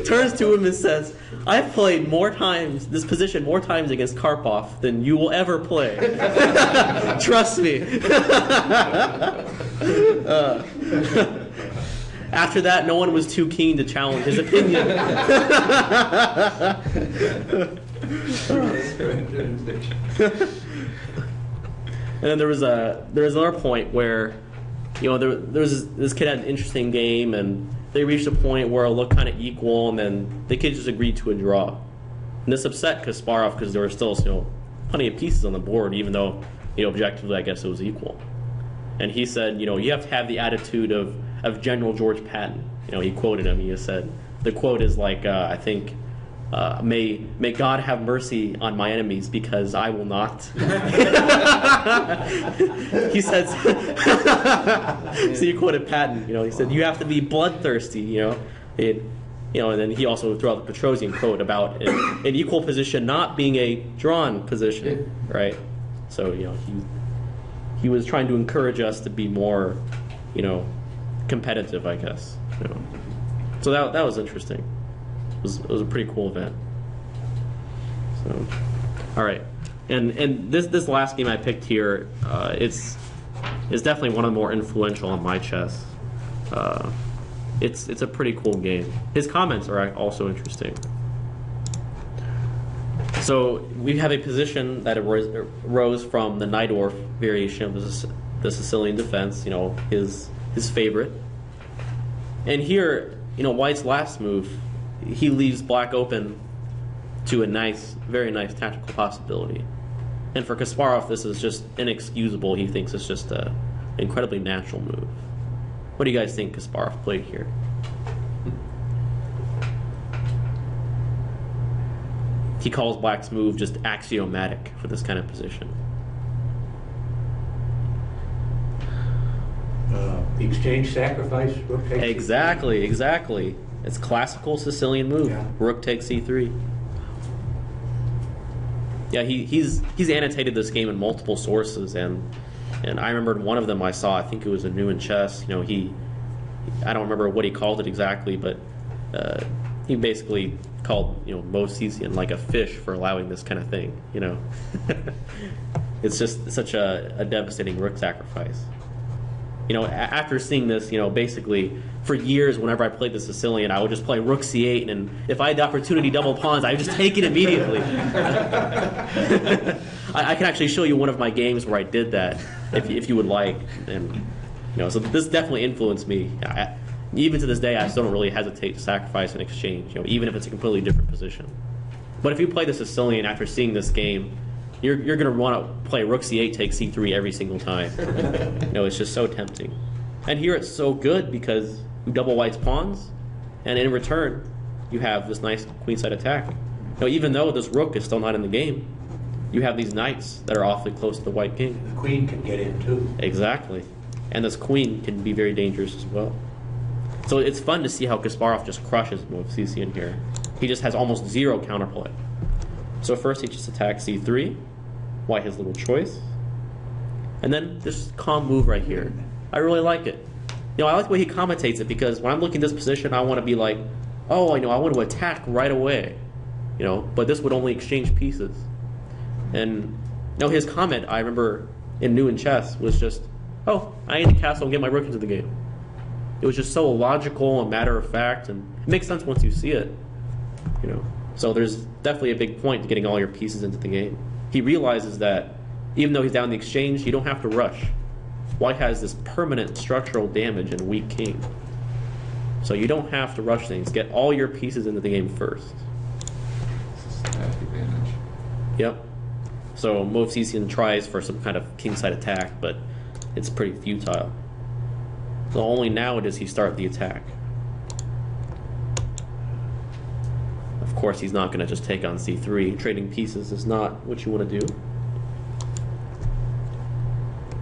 [SPEAKER 2] turns to him and says, I've played this position more times against Karpov than you will ever play. Trust me. After that, no one was too keen to challenge his opinion. And then there was another point where there was this kid had an interesting game, and they reached a point where it looked kind of equal, and then the kid just agreed to a draw. And this upset Kasparov because there were still plenty of pieces on the board, even though objectively I guess it was equal. And he said, you have to have the attitude of General George Patton. He quoted him. He said the quote is like I think May God have mercy on my enemies because I will not. He says, so you quoted Patton, he said, you have to be bloodthirsty, and then he also threw out the Petrosian quote about an equal position not being a drawn position, right? So, he was trying to encourage us to be more, competitive, I guess. So that was interesting. It was a pretty cool event. So, all right, and this last game I picked here, it's definitely one of the more influential on my chess. It's a pretty cool game. His comments are also interesting. So we have a position that arose from the Najdorf variation of the Sicilian defense. His favorite. And here, White's last move, he leaves black open to a very nice tactical possibility. And for Kasparov, this is just inexcusable. He thinks it's just an incredibly natural move. What do you guys think Kasparov played here? He calls black's move just axiomatic for this kind of position.
[SPEAKER 5] The exchange sacrifice, rook takes
[SPEAKER 2] Exactly. It's classical Sicilian move.
[SPEAKER 5] Yeah.
[SPEAKER 2] Rook takes c3. Yeah, he's annotated this game in multiple sources, and I remembered one of them I saw. I think it was a New in Chess. I don't remember what he called it exactly, but he basically called Mo Sisian like a fish for allowing this kind of thing. It's just such a devastating rook sacrifice. After seeing this, basically for years, whenever I played the Sicilian, I would just play rook c8, and if I had the opportunity to double pawns, I would just take it immediately. I can actually show you one of my games where I did that, if you would like. And so this definitely influenced me. Even to this day, I still don't really hesitate to sacrifice an exchange, even if it's a completely different position. But if you play the Sicilian after seeing this game, you're going to want to play rook c8, take c3 every single time. It's just so tempting. And here it's so good because you double White's pawns, and in return, you have this nice queenside attack. Even though this rook is still not in the game, you have these knights that are awfully close to the white king.
[SPEAKER 5] The queen can get in too.
[SPEAKER 2] Exactly. And this queen can be very dangerous as well. So it's fun to see how Kasparov just crushes Movsisian here. He just has almost zero counterplay. So first he just attacks c3. White has little choice. And then this calm move right here. I really like it. I like the way he commentates it, because when I'm looking at this position, I want to be like, oh, I want to attack right away. But this would only exchange pieces. And his comment, I remember in New in Chess, was just, oh, I need to castle and get my rook into the game. It was just so logical and matter of fact, and it makes sense once you see it. So there's definitely a big point to getting all your pieces into the game. He realizes that even though he's down the exchange, you don't have to rush. White has this permanent structural damage and weak king. So you don't have to rush things. Get all your pieces into the game first.
[SPEAKER 3] Systematic advantage.
[SPEAKER 2] Yep. So Movsisian tries for some kind of kingside attack, but it's pretty futile. So only now does he start the attack. Of course, he's not going to just take on c3. Trading pieces is not what you want to do.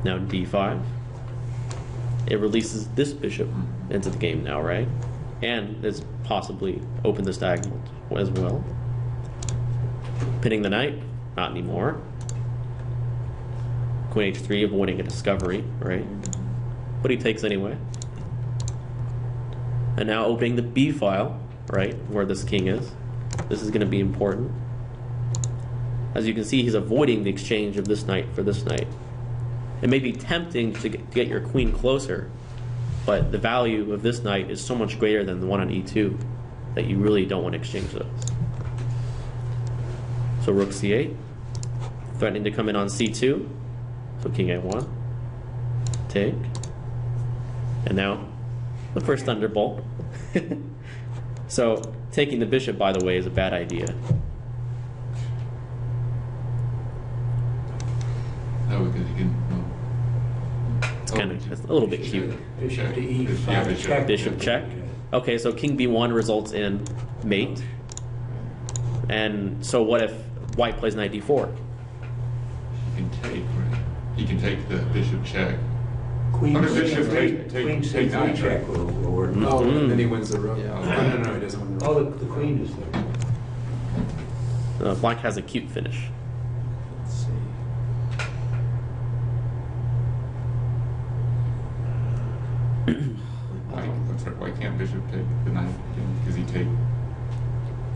[SPEAKER 2] Now d5. It releases this bishop into the game now, right? And it's possibly opened this diagonal as well. Pinning the knight, not anymore. Queen h3, avoiding a discovery, right? But he takes anyway. And now opening the b file, right, where this king is. This is going to be important. As you can see, he's avoiding the exchange of this knight for this knight. It may be tempting to get your queen closer, but the value of this knight is so much greater than the one on e2 that you really don't want to exchange those. So rook c8, threatening to come in on c2. So king a1, take. And now the first thunderbolt. So taking the bishop, by the way, is a bad idea.
[SPEAKER 3] No, because you can.
[SPEAKER 2] It's kind of a little bit cute.
[SPEAKER 5] Bishop to e5,
[SPEAKER 3] Yeah, bishop.
[SPEAKER 5] check.
[SPEAKER 2] Bishop check. Okay, so king b1 results in mate. And so what if white plays knight d4?
[SPEAKER 3] He can take, right? He can take the bishop check.
[SPEAKER 5] Queen
[SPEAKER 3] How does bishop
[SPEAKER 5] C3
[SPEAKER 3] take
[SPEAKER 5] Queen
[SPEAKER 3] take
[SPEAKER 5] C3
[SPEAKER 3] nine,
[SPEAKER 5] check
[SPEAKER 3] right?
[SPEAKER 5] will work.
[SPEAKER 1] Oh, and then he wins the rook.
[SPEAKER 7] Yeah.
[SPEAKER 1] Oh, no, he doesn't win the rook.
[SPEAKER 5] Oh, the queen is there.
[SPEAKER 2] Black has a cute finish.
[SPEAKER 7] Let's see.
[SPEAKER 3] Why can't bishop take the knight? Because he take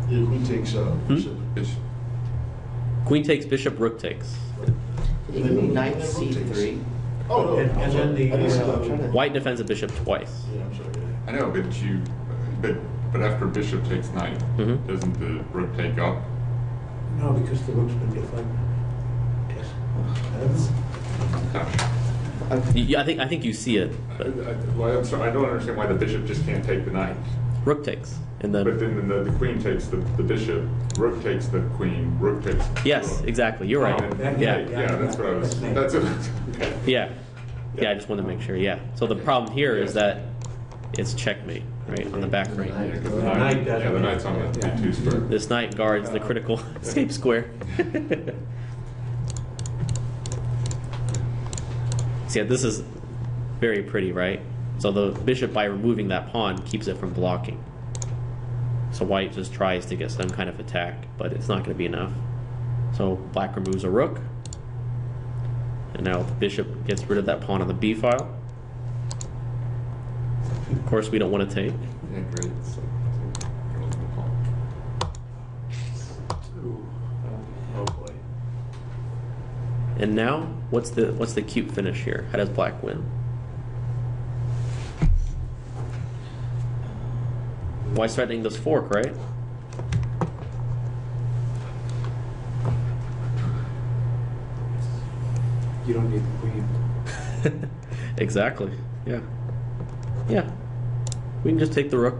[SPEAKER 6] Yeah, queen takes bishop.
[SPEAKER 3] bishop.
[SPEAKER 2] Queen takes, bishop, rook takes.
[SPEAKER 7] You can be knight c3.
[SPEAKER 6] Oh, no.
[SPEAKER 5] And then the,
[SPEAKER 6] I didn't see that.
[SPEAKER 7] I'm trying to-
[SPEAKER 2] White defends a bishop twice.
[SPEAKER 6] Yeah, I'm sorry.
[SPEAKER 3] I know, but after bishop takes knight,
[SPEAKER 2] Mhm.
[SPEAKER 3] doesn't the rook take up?
[SPEAKER 5] no, because the rook's been deflected. Yes.
[SPEAKER 2] I think you see it. But
[SPEAKER 3] Well, I'm sorry, I don't understand why the bishop just can't take the knight.
[SPEAKER 2] rook takes, and
[SPEAKER 3] But
[SPEAKER 2] then
[SPEAKER 3] then the queen takes the bishop, rook takes the queen, rook takes the
[SPEAKER 2] yes,
[SPEAKER 3] rook.
[SPEAKER 2] exactly. You're right.
[SPEAKER 3] Oh,
[SPEAKER 2] Yeah,
[SPEAKER 3] yeah, that's what I was.
[SPEAKER 5] That's me.
[SPEAKER 3] Okay.
[SPEAKER 2] yeah, yeah. I just wanted to make sure. Yeah. So the problem here is that it's checkmate, right, on the back rank.
[SPEAKER 3] Yeah, 'cause the
[SPEAKER 5] The
[SPEAKER 3] knight,
[SPEAKER 5] knight doesn't-
[SPEAKER 3] yeah, the knight's on the
[SPEAKER 1] Yeah.
[SPEAKER 3] B2 square.
[SPEAKER 2] This knight guards the critical escape square. So yeah, this is very pretty, right? So the bishop, by removing that pawn, keeps it from blocking. So white just tries to get some kind of attack, but it's not going to be enough. So black removes a rook. And now the bishop gets rid of that pawn on the b file. Of course, we don't want to take.
[SPEAKER 3] Yeah, great. So, girls in the pawn.
[SPEAKER 5] Ooh. Oh, boy.
[SPEAKER 2] And now, what's the cute finish here? How does black win? White's threatening this fork, right?
[SPEAKER 1] You don't need the queen.
[SPEAKER 2] Exactly. Yeah. Yeah. We can just take the rook.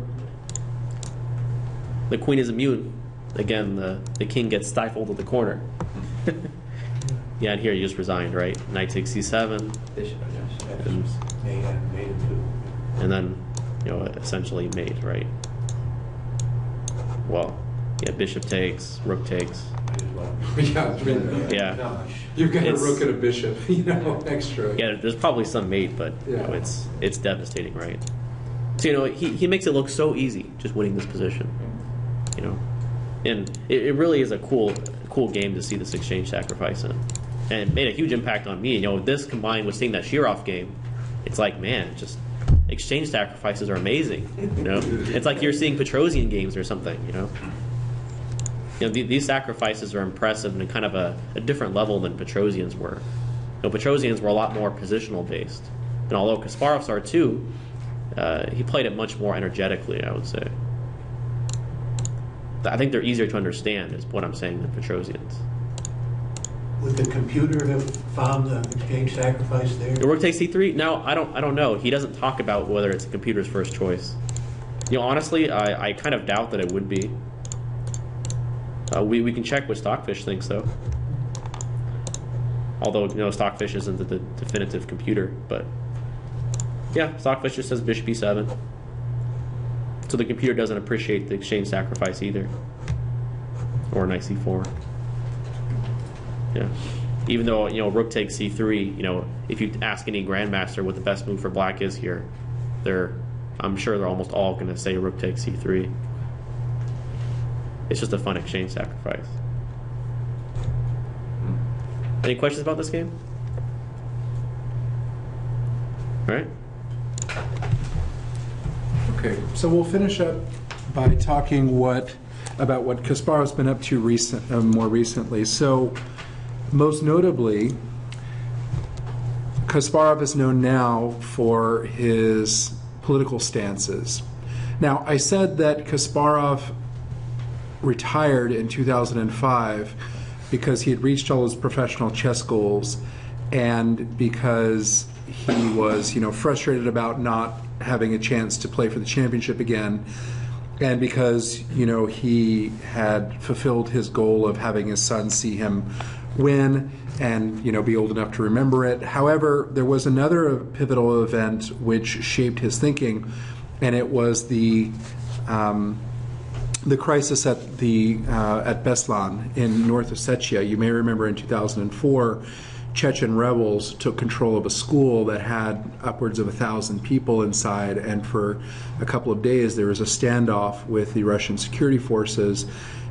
[SPEAKER 2] The queen is immune. Again, the king gets stifled at the corner. Yeah, and here you just resigned, right? Knight takes c7,
[SPEAKER 7] Bishop, yes.
[SPEAKER 2] and,
[SPEAKER 5] Made it too.
[SPEAKER 2] and then, essentially mate, right? Well, yeah, bishop takes, rook takes.
[SPEAKER 5] Might as well.
[SPEAKER 1] Yeah, it's really-
[SPEAKER 2] Yeah.
[SPEAKER 5] Not much.
[SPEAKER 1] You've got a
[SPEAKER 2] It's-
[SPEAKER 1] rook and a bishop, extra.
[SPEAKER 2] Yeah, there's probably some mate, but
[SPEAKER 1] Yeah.
[SPEAKER 2] it's devastating, right? So he makes it look so easy just winning this position, and it really is a cool game to see this exchange sacrifice in, and it made a huge impact on me. This combined with seeing that Shirov game, it's like, man, just exchange sacrifices are amazing. It's like you're seeing Petrosian games or something. These sacrifices are impressive and kind of a different level than Petrosians were. Petrosians were a lot more positional based, and although Kasparov's are too, he played it much more energetically, I would say. I think they're easier to understand, is what I'm saying, than Petrosians.
[SPEAKER 5] Would the computer have found the exchange sacrifice there?
[SPEAKER 2] Your rook takes c3? No, I don't know. He doesn't talk about whether it's the computer's first choice. Honestly, I kind of doubt that it would be. We can check what Stockfish thinks, though. Although, Stockfish isn't the definitive computer, but yeah, Stockfish just says bishop e7. So the computer doesn't appreciate the exchange sacrifice either. Or knight c4. Yeah. Even though, rook takes c3, if you ask any grandmaster what the best move for black is here, I'm sure they're almost all going to say rook takes c3. It's just a fun exchange sacrifice. Any questions about this game? All right.
[SPEAKER 1] Okay, so we'll finish up by talking about what Kasparov's been up to more recently. So, most notably, Kasparov is known now for his political stances. Now, I said that Kasparov retired in 2005 because he had reached all his professional chess goals and because he was, frustrated about not having a chance to play for the championship again, and because, he had fulfilled his goal of having his son see him win and, be old enough to remember it. However, there was another pivotal event which shaped his thinking, and it was the the crisis at at Beslan in North Ossetia. You may remember in 2004, Chechen rebels took control of a school that had upwards of 1,000 people inside, and for a couple of days there was a standoff with the Russian security forces.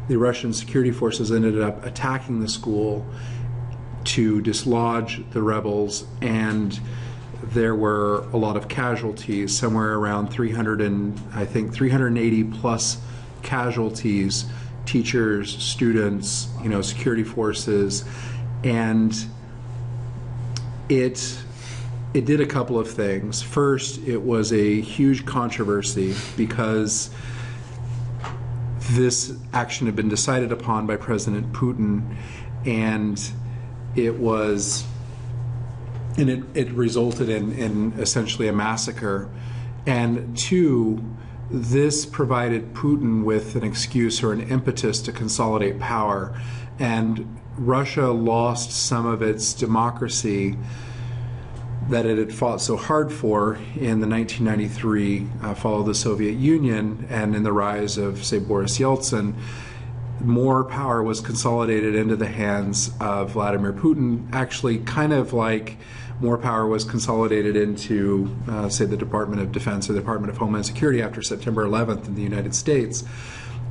[SPEAKER 1] The Russian security forces ended up attacking the school to dislodge the rebels, and there were a lot of casualties, somewhere around 380 plus casualties, teachers, students, security forces, and it did a couple of things. First, it was a huge controversy because this action had been decided upon by President Putin, and it resulted in essentially a massacre. And two, this provided Putin with an excuse or an impetus to consolidate power. And Russia lost some of its democracy that it had fought so hard for in the 1993 fall of the Soviet Union, and in the rise of, say, Boris Yeltsin. More power was consolidated into the hands of Vladimir Putin, actually kind of like more power was consolidated into, say, the Department of Defense or the Department of Homeland Security after September 11th in the United States.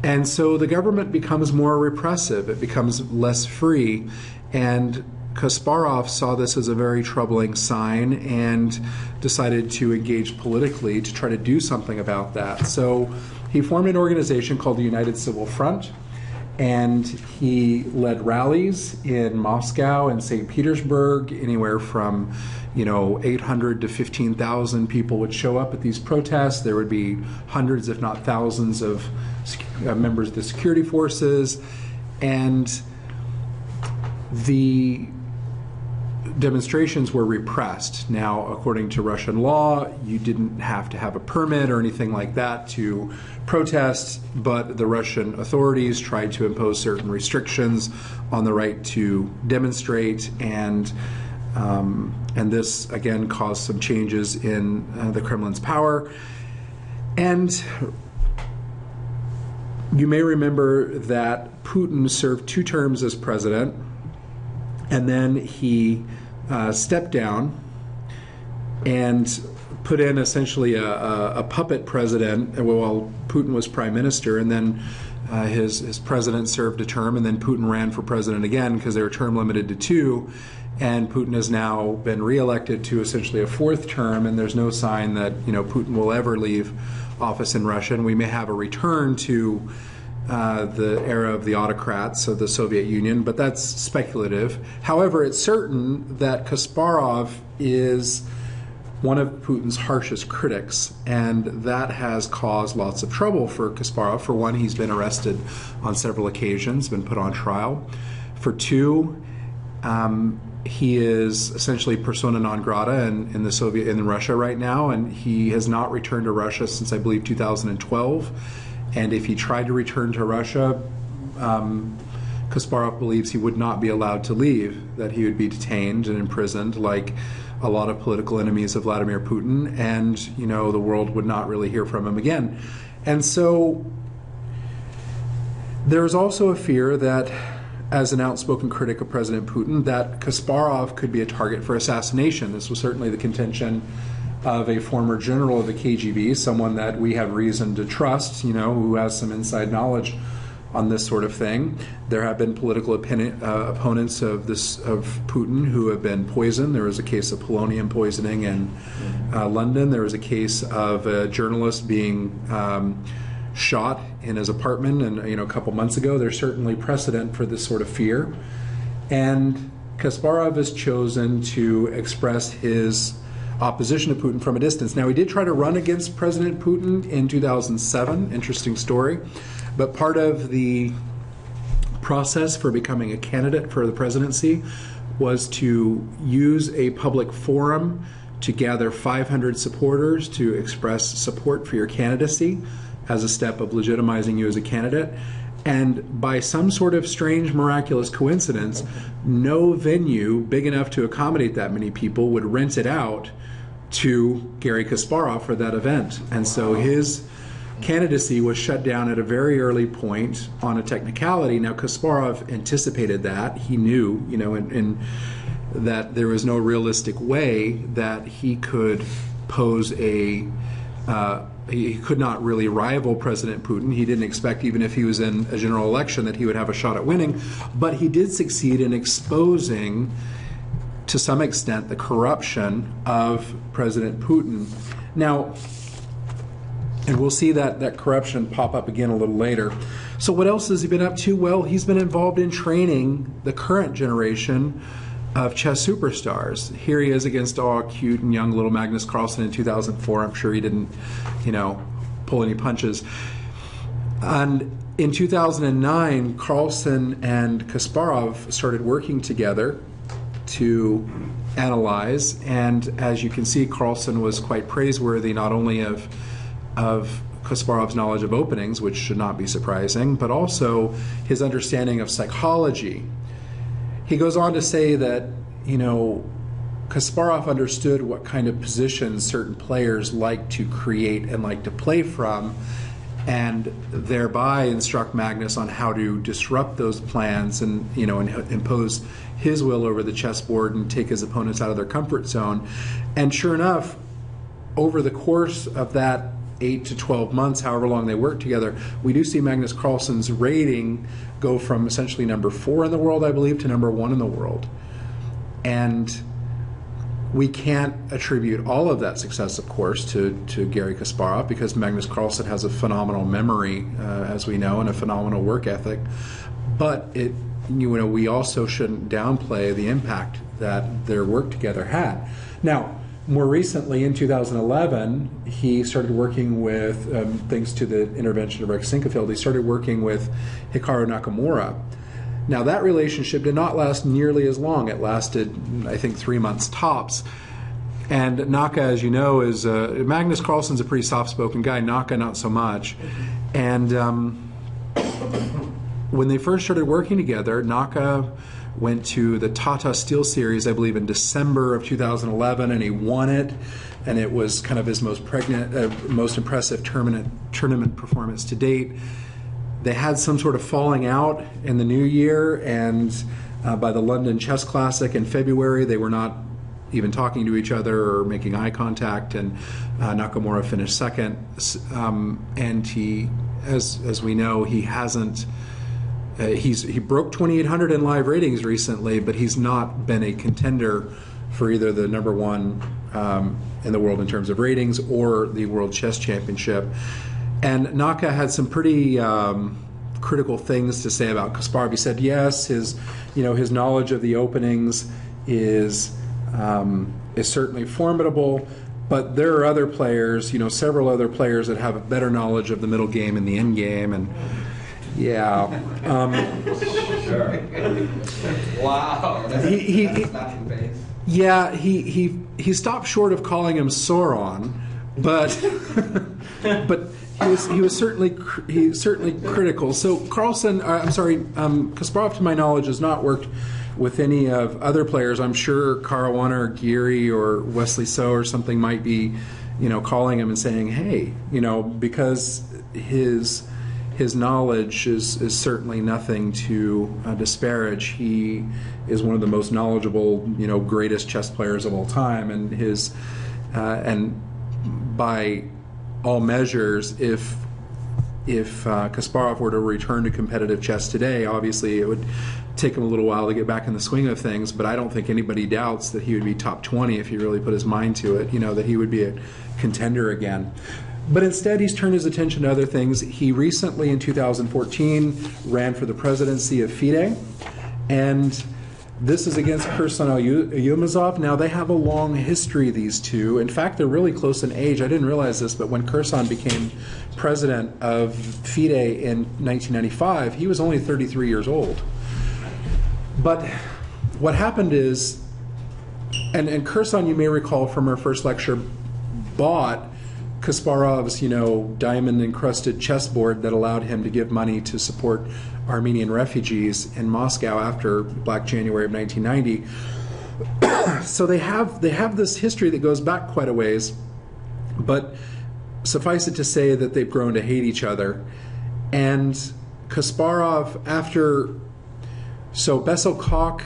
[SPEAKER 1] And so the government becomes more repressive, it becomes less free, and Kasparov saw this as a very troubling sign and decided to engage politically to try to do something about that. So he formed an organization called the United Civil Front, and he led rallies in Moscow and St. Petersburg. Anywhere from 800 to 15,000 people would show up at these protests. There would be hundreds, if not thousands, of members of the security forces, and the demonstrations were repressed. Now, according to Russian law, you didn't have to have a permit or anything like that to protest, but the Russian authorities tried to impose certain restrictions on the right to demonstrate, and this again caused some changes in the Kremlin's power. And you may remember that Putin served 2 terms as president, and then he stepped down and put in essentially a puppet president while Putin was prime minister, and then his president served a term, and then Putin ran for president again because they were term limited to 2, and Putin has now been reelected to essentially a 4th term, and there's no sign that Putin will ever leave office in Russia, and we may have a return to the era of the autocrats of the Soviet Union, but that's speculative. However, it's certain that Kasparov is one of Putin's harshest critics, and that has caused lots of trouble for Kasparov. For one, he's been arrested on several occasions, been put on trial. For 2, he is essentially persona non grata in Russia right now, and he has not returned to Russia since, I believe, 2012. And if he tried to return to Russia, Kasparov believes he would not be allowed to leave, that he would be detained and imprisoned like a lot of political enemies of Vladimir Putin, and the world would not really hear from him again. And so there's also a fear that, as an outspoken critic of President Putin, that Kasparov could be a target for assassination. This was certainly the contention of a former general of the KGB, someone that we have reason to trust, who has some inside knowledge on this sort of thing. There have been political opponents of Putin who have been poisoned. There was a case of polonium poisoning in London. There was a case of a journalist being shot in his apartment, and a couple months ago. There's certainly precedent for this sort of fear, and Kasparov has chosen to express his opposition to Putin from a distance. Now, he did try to run against President Putin in 2007, interesting story, but part of the process for becoming a candidate for the presidency was to use a public forum to gather 500 supporters to express support for your candidacy as a step of legitimizing you as a candidate. And by some sort of strange, miraculous coincidence, no venue big enough to accommodate that many people would rent it out to Garry Kasparov for that event. And so his candidacy was shut down at a very early point on a technicality. Now, Kasparov anticipated that. He knew, that there was no realistic way that he could pose he could not really rival President Putin. He didn't expect, even if he was in a general election, that he would have a shot at winning. But he did succeed in exposing, to some extent, the corruption of President Putin. Now, and we'll see that corruption pop up again a little later. So what else has he been up to? Well, he's been involved in training the current generation of chess superstars. Here he is against cute and young little Magnus Carlsen in 2004. I'm sure he didn't, pull any punches. And in 2009, Carlsen and Kasparov started working together to analyze, and as you can see, Carlsen was quite praiseworthy not only of Kasparov's knowledge of openings, which should not be surprising, but also his understanding of psychology. He goes on to say that, Kasparov understood what kind of positions certain players like to create and like to play from, and thereby instruct Magnus on how to disrupt those plans and, and impose his will over the chessboard and take his opponents out of their comfort zone. And sure enough, over the course of that 8 to 12 months, however long they worked together, we do see Magnus Carlsen's rating go from essentially number 4 in the world, I believe, to number 1 in the world. And we can't attribute all of that success, of course, to Garry Kasparov, because Magnus Carlsen has a phenomenal memory, as we know, and a phenomenal work ethic. But we also shouldn't downplay the impact that their work together had. Now, more recently, in 2011, he started working with, thanks to the intervention of Rick Sinkefield, he started working with Hikaru Nakamura. Now, that relationship did not last nearly as long. It lasted, I think, 3 months tops. And Naka, as you know, is Magnus Carlsen's a pretty soft-spoken guy. Naka, not so much. And when they first started working together, Naka went to the Tata Steel Series, I believe, in December of 2011, and he won it. And it was kind of his most impressive tournament performance to date. They had some sort of falling out in the new year, and by the London Chess Classic in February, they were not even talking to each other or making eye contact, and Nakamura finished second. And he, as we know, he hasn't. He broke 2,800 in live ratings recently, but he's not been a contender for either the number 1 in the world in terms of ratings or the World Chess Championship. And Naka had some pretty critical things to say about Kasparov. He said, yes, his knowledge of the openings is certainly formidable, but there are other players, several other players that have a better knowledge of the middle game and the end game, and yeah.
[SPEAKER 4] Sure. Wow. That's not your face.
[SPEAKER 1] Yeah, he stopped short of calling him Sauron, but he was certainly critical. So Kasparov, to my knowledge, has not worked with any of other players. I'm sure Caruana or Geary or Wesley So or something might be, calling him and saying, hey, because his knowledge is certainly nothing to disparage. He is one of the most knowledgeable, greatest chess players of all time, and and by all measures, if Kasparov were to return to competitive chess today, obviously it would take him a little while to get back in the swing of things, but I don't think anybody doubts that he would be top 20 if he really put his mind to it, that he would be a contender again. But instead, he's turned his attention to other things. He recently, in 2014, ran for the presidency of FIDE, and this is against Kirsan Yilmazov. Now, they have a long history, these two. In fact, they're really close in age. I didn't realize this, but when Kirsan became president of FIDE in 1995, he was only 33 years old. But what happened is, and Kirsan, you may recall from our first lecture, bought Kasparov's, diamond-encrusted chessboard that allowed him to give money to support Armenian refugees in Moscow after Black January of 1990. So they have this history that goes back quite a ways. But suffice it to say that they've grown to hate each other. And Kasparov, so Bessel-Koch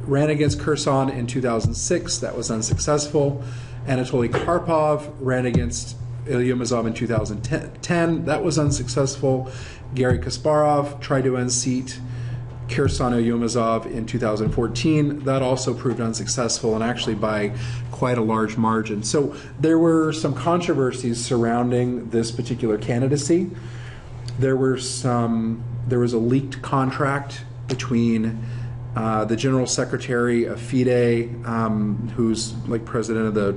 [SPEAKER 1] ran against Kherson in 2006. That was unsuccessful. Anatoly Karpov ran against Ilyumazov in 2010. That was unsuccessful. Garry Kasparov tried to unseat Kherson Ilyumazov in 2014. That also proved unsuccessful, and actually by quite a large margin. So there were some controversies surrounding this particular candidacy. There was a leaked contract between the General Secretary of FIDE, who's like president of the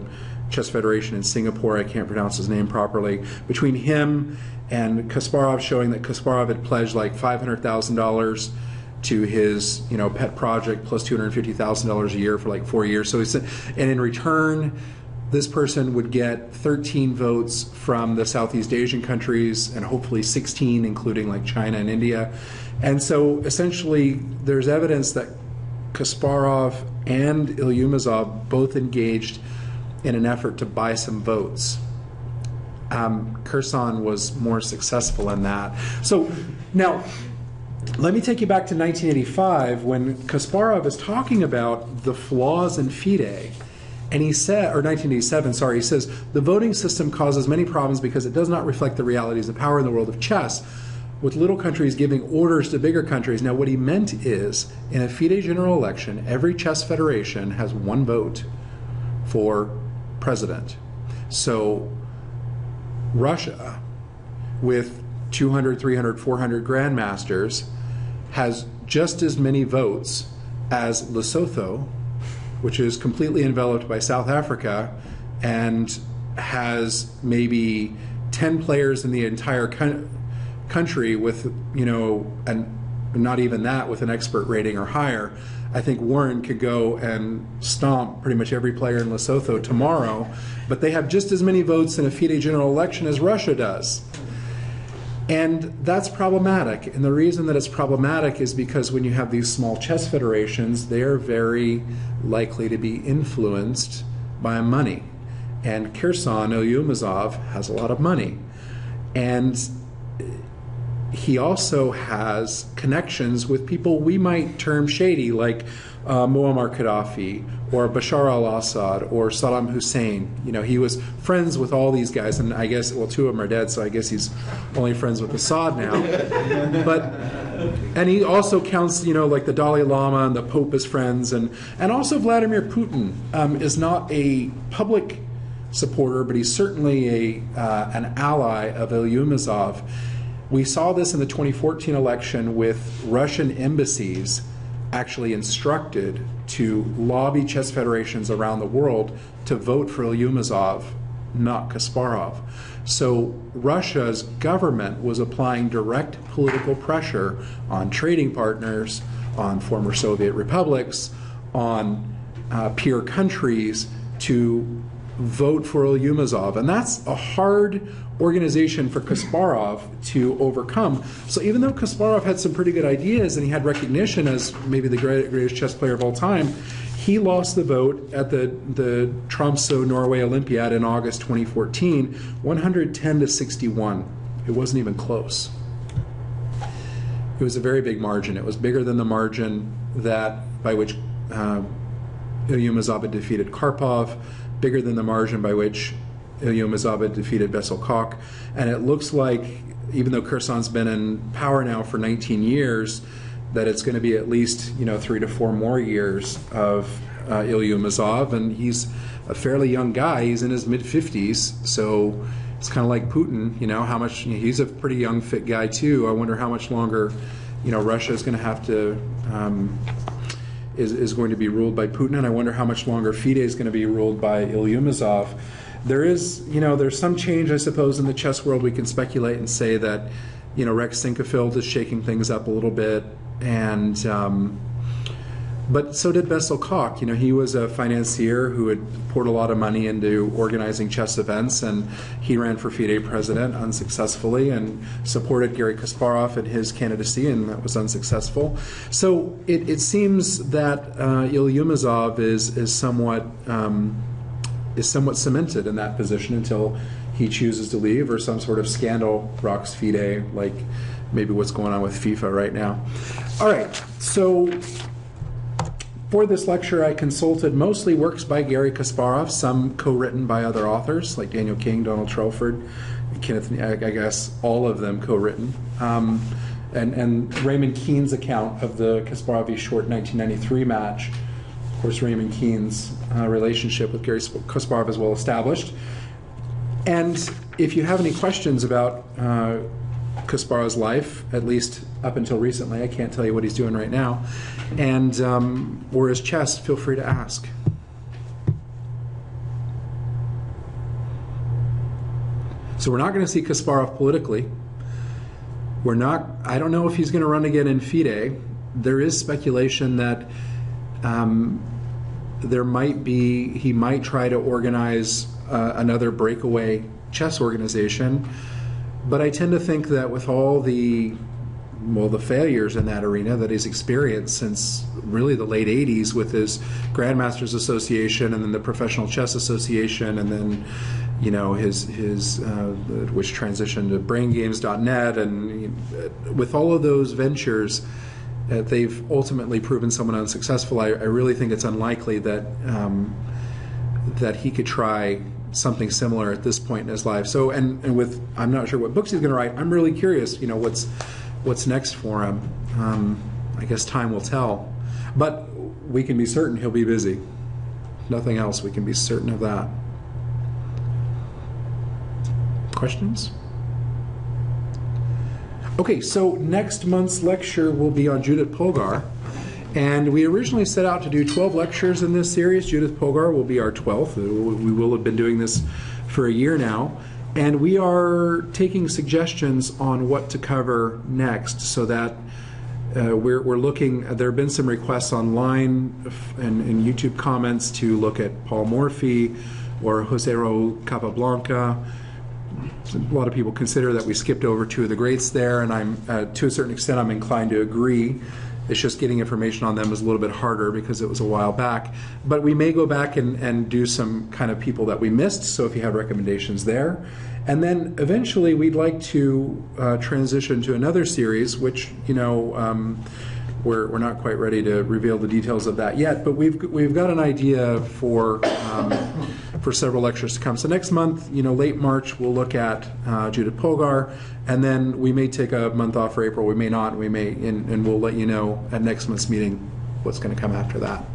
[SPEAKER 1] Chess Federation in Singapore, I can't pronounce his name properly, between him and Kasparov, showing that Kasparov had pledged like $500,000 to his pet project plus $250,000 a year for like 4 years. So and in return, this person would get 13 votes from the Southeast Asian countries and hopefully 16, including like China and India. And so essentially there's evidence that Kasparov and Ilyumazov both engaged in an effort to buy some votes. Kherson was more successful in that. So now, let me take you back to 1985 when Kasparov is talking about the flaws in FIDE. And he said, or 1987, sorry, he says, the voting system causes many problems because it does not reflect the realities of power in the world of chess, with little countries giving orders to bigger countries. Now, what he meant is, in a FIDE general election, every chess federation has one vote for president. So Russia, with 200, 300, 400 grandmasters, has just as many votes as Lesotho, which is completely enveloped by South Africa and has maybe 10 players in the entire country with, and not even that, with an expert rating or higher. I think Warren could go and stomp pretty much every player in Lesotho tomorrow, but they have just as many votes in a FIDE general election as Russia does. And that's problematic. And the reason that it's problematic is because when you have these small chess federations, they are very likely to be influenced by money. And Kherson Ilyumazov has a lot of money. And he also has connections with people we might term shady, like Muammar Gaddafi or Bashar al-Assad or Saddam Hussein. He was friends with all these guys, and I guess, well, two of them are dead, so I guess he's only friends with Assad now. And he also counts, like the Dalai Lama and the Pope as friends, and also Vladimir Putin is not a public supporter, but he's certainly an ally of Ilyumazov. We saw this in the 2014 election with Russian embassies actually instructed to lobby chess federations around the world to vote for Ilyumazov, not Kasparov. So Russia's government was applying direct political pressure on trading partners, on former Soviet republics, on peer countries to vote for Ilyumazov. And that's a hard organization for Kasparov to overcome. So even though Kasparov had some pretty good ideas and he had recognition as maybe the greatest chess player of all time, he lost the vote at the Tromsø, Norway Olympiad in August 2014, 110 to 61. It wasn't even close. It was a very big margin. It was bigger than the margin by which Ilyumazov had defeated Karpov, bigger than the margin by which Ilyumazov had defeated Bessel-Koch. And it looks like, even though Kherson's been in power now for 19 years, that it's going to be at least 3 to 4 more years of Ilyumazov. And he's a fairly young guy. He's in his mid-50s, so it's kind of like Putin. How much he's a pretty young, fit guy too. I wonder how much longer Russia is going to have to is going to be ruled by Putin, and I wonder how much longer FIDE is going to be ruled by Ilyumazov. There's some change, I suppose, in the chess world. We can speculate and say that, Rex Sinkefeld is shaking things up a little bit, and but so did Bessel-Koch. He was a financier who had poured a lot of money into organizing chess events, and he ran for FIDE president unsuccessfully and supported Garry Kasparov in his candidacy, and that was unsuccessful. So it seems that Ilyumazov is somewhat cemented in that position until he chooses to leave, or some sort of scandal rocks FIDE, like maybe what's going on with FIFA right now. All right, so for this lecture, I consulted mostly works by Garry Kasparov, some co-written by other authors like Daniel King, Donald Trelford, Kenneth, I guess all of them co-written. And Raymond Keene's account of the Kasparov v. Short 1993 match. Of course, Raymond Keene's relationship with Garry Kasparov is well established. And if you have any questions about Kasparov's life, at least up until recently, I can't tell you what he's doing right now, and or his chess, feel free to ask. So we're not going to see Kasparov politically. We're not. I don't know if he's going to run again in FIDE. There is speculation that there might be. He might try to organize another breakaway chess organization. But I tend to think that with all the failures in that arena that he's experienced since really the late 80s with his Grandmasters Association and then the Professional Chess Association and then, you know, his which transitioned to BrainGames.net, and with all of those ventures, they've ultimately proven someone unsuccessful. I really think it's unlikely that that he could try something similar at this point in his life. So, and with, I'm not sure what books he's going to write. I'm really curious, you know, what's next for him. I guess time will tell. But we can be certain he'll be busy. Nothing else. We can be certain of that. Questions? Okay, so next month's lecture will be on Judit Polgar. And we originally set out to do 12 lectures in this series. Judit Polgar will be our 12th. We will have been doing this for a year now. And we are taking suggestions on what to cover next, so that we're looking. There have been some requests online and in YouTube comments to look at Paul Morphy or Jose Raul Capablanca. A lot of people consider that we skipped over two of the greats there, and I'm to a certain extent I'm inclined to agree. It's just getting information on them is a little bit harder because it was a while back. But we may go back and do some kind of people that we missed, so if you have recommendations there. And then eventually we'd like to transition to another series, which, you know, we're not quite ready to reveal the details of that yet, but we've got an idea for several lectures to come. So next month, you know, late March, we'll look at Judit Polgar, and then we may take a month off for April. We may not. We may, and we'll let you know at next month's meeting what's going to come after that.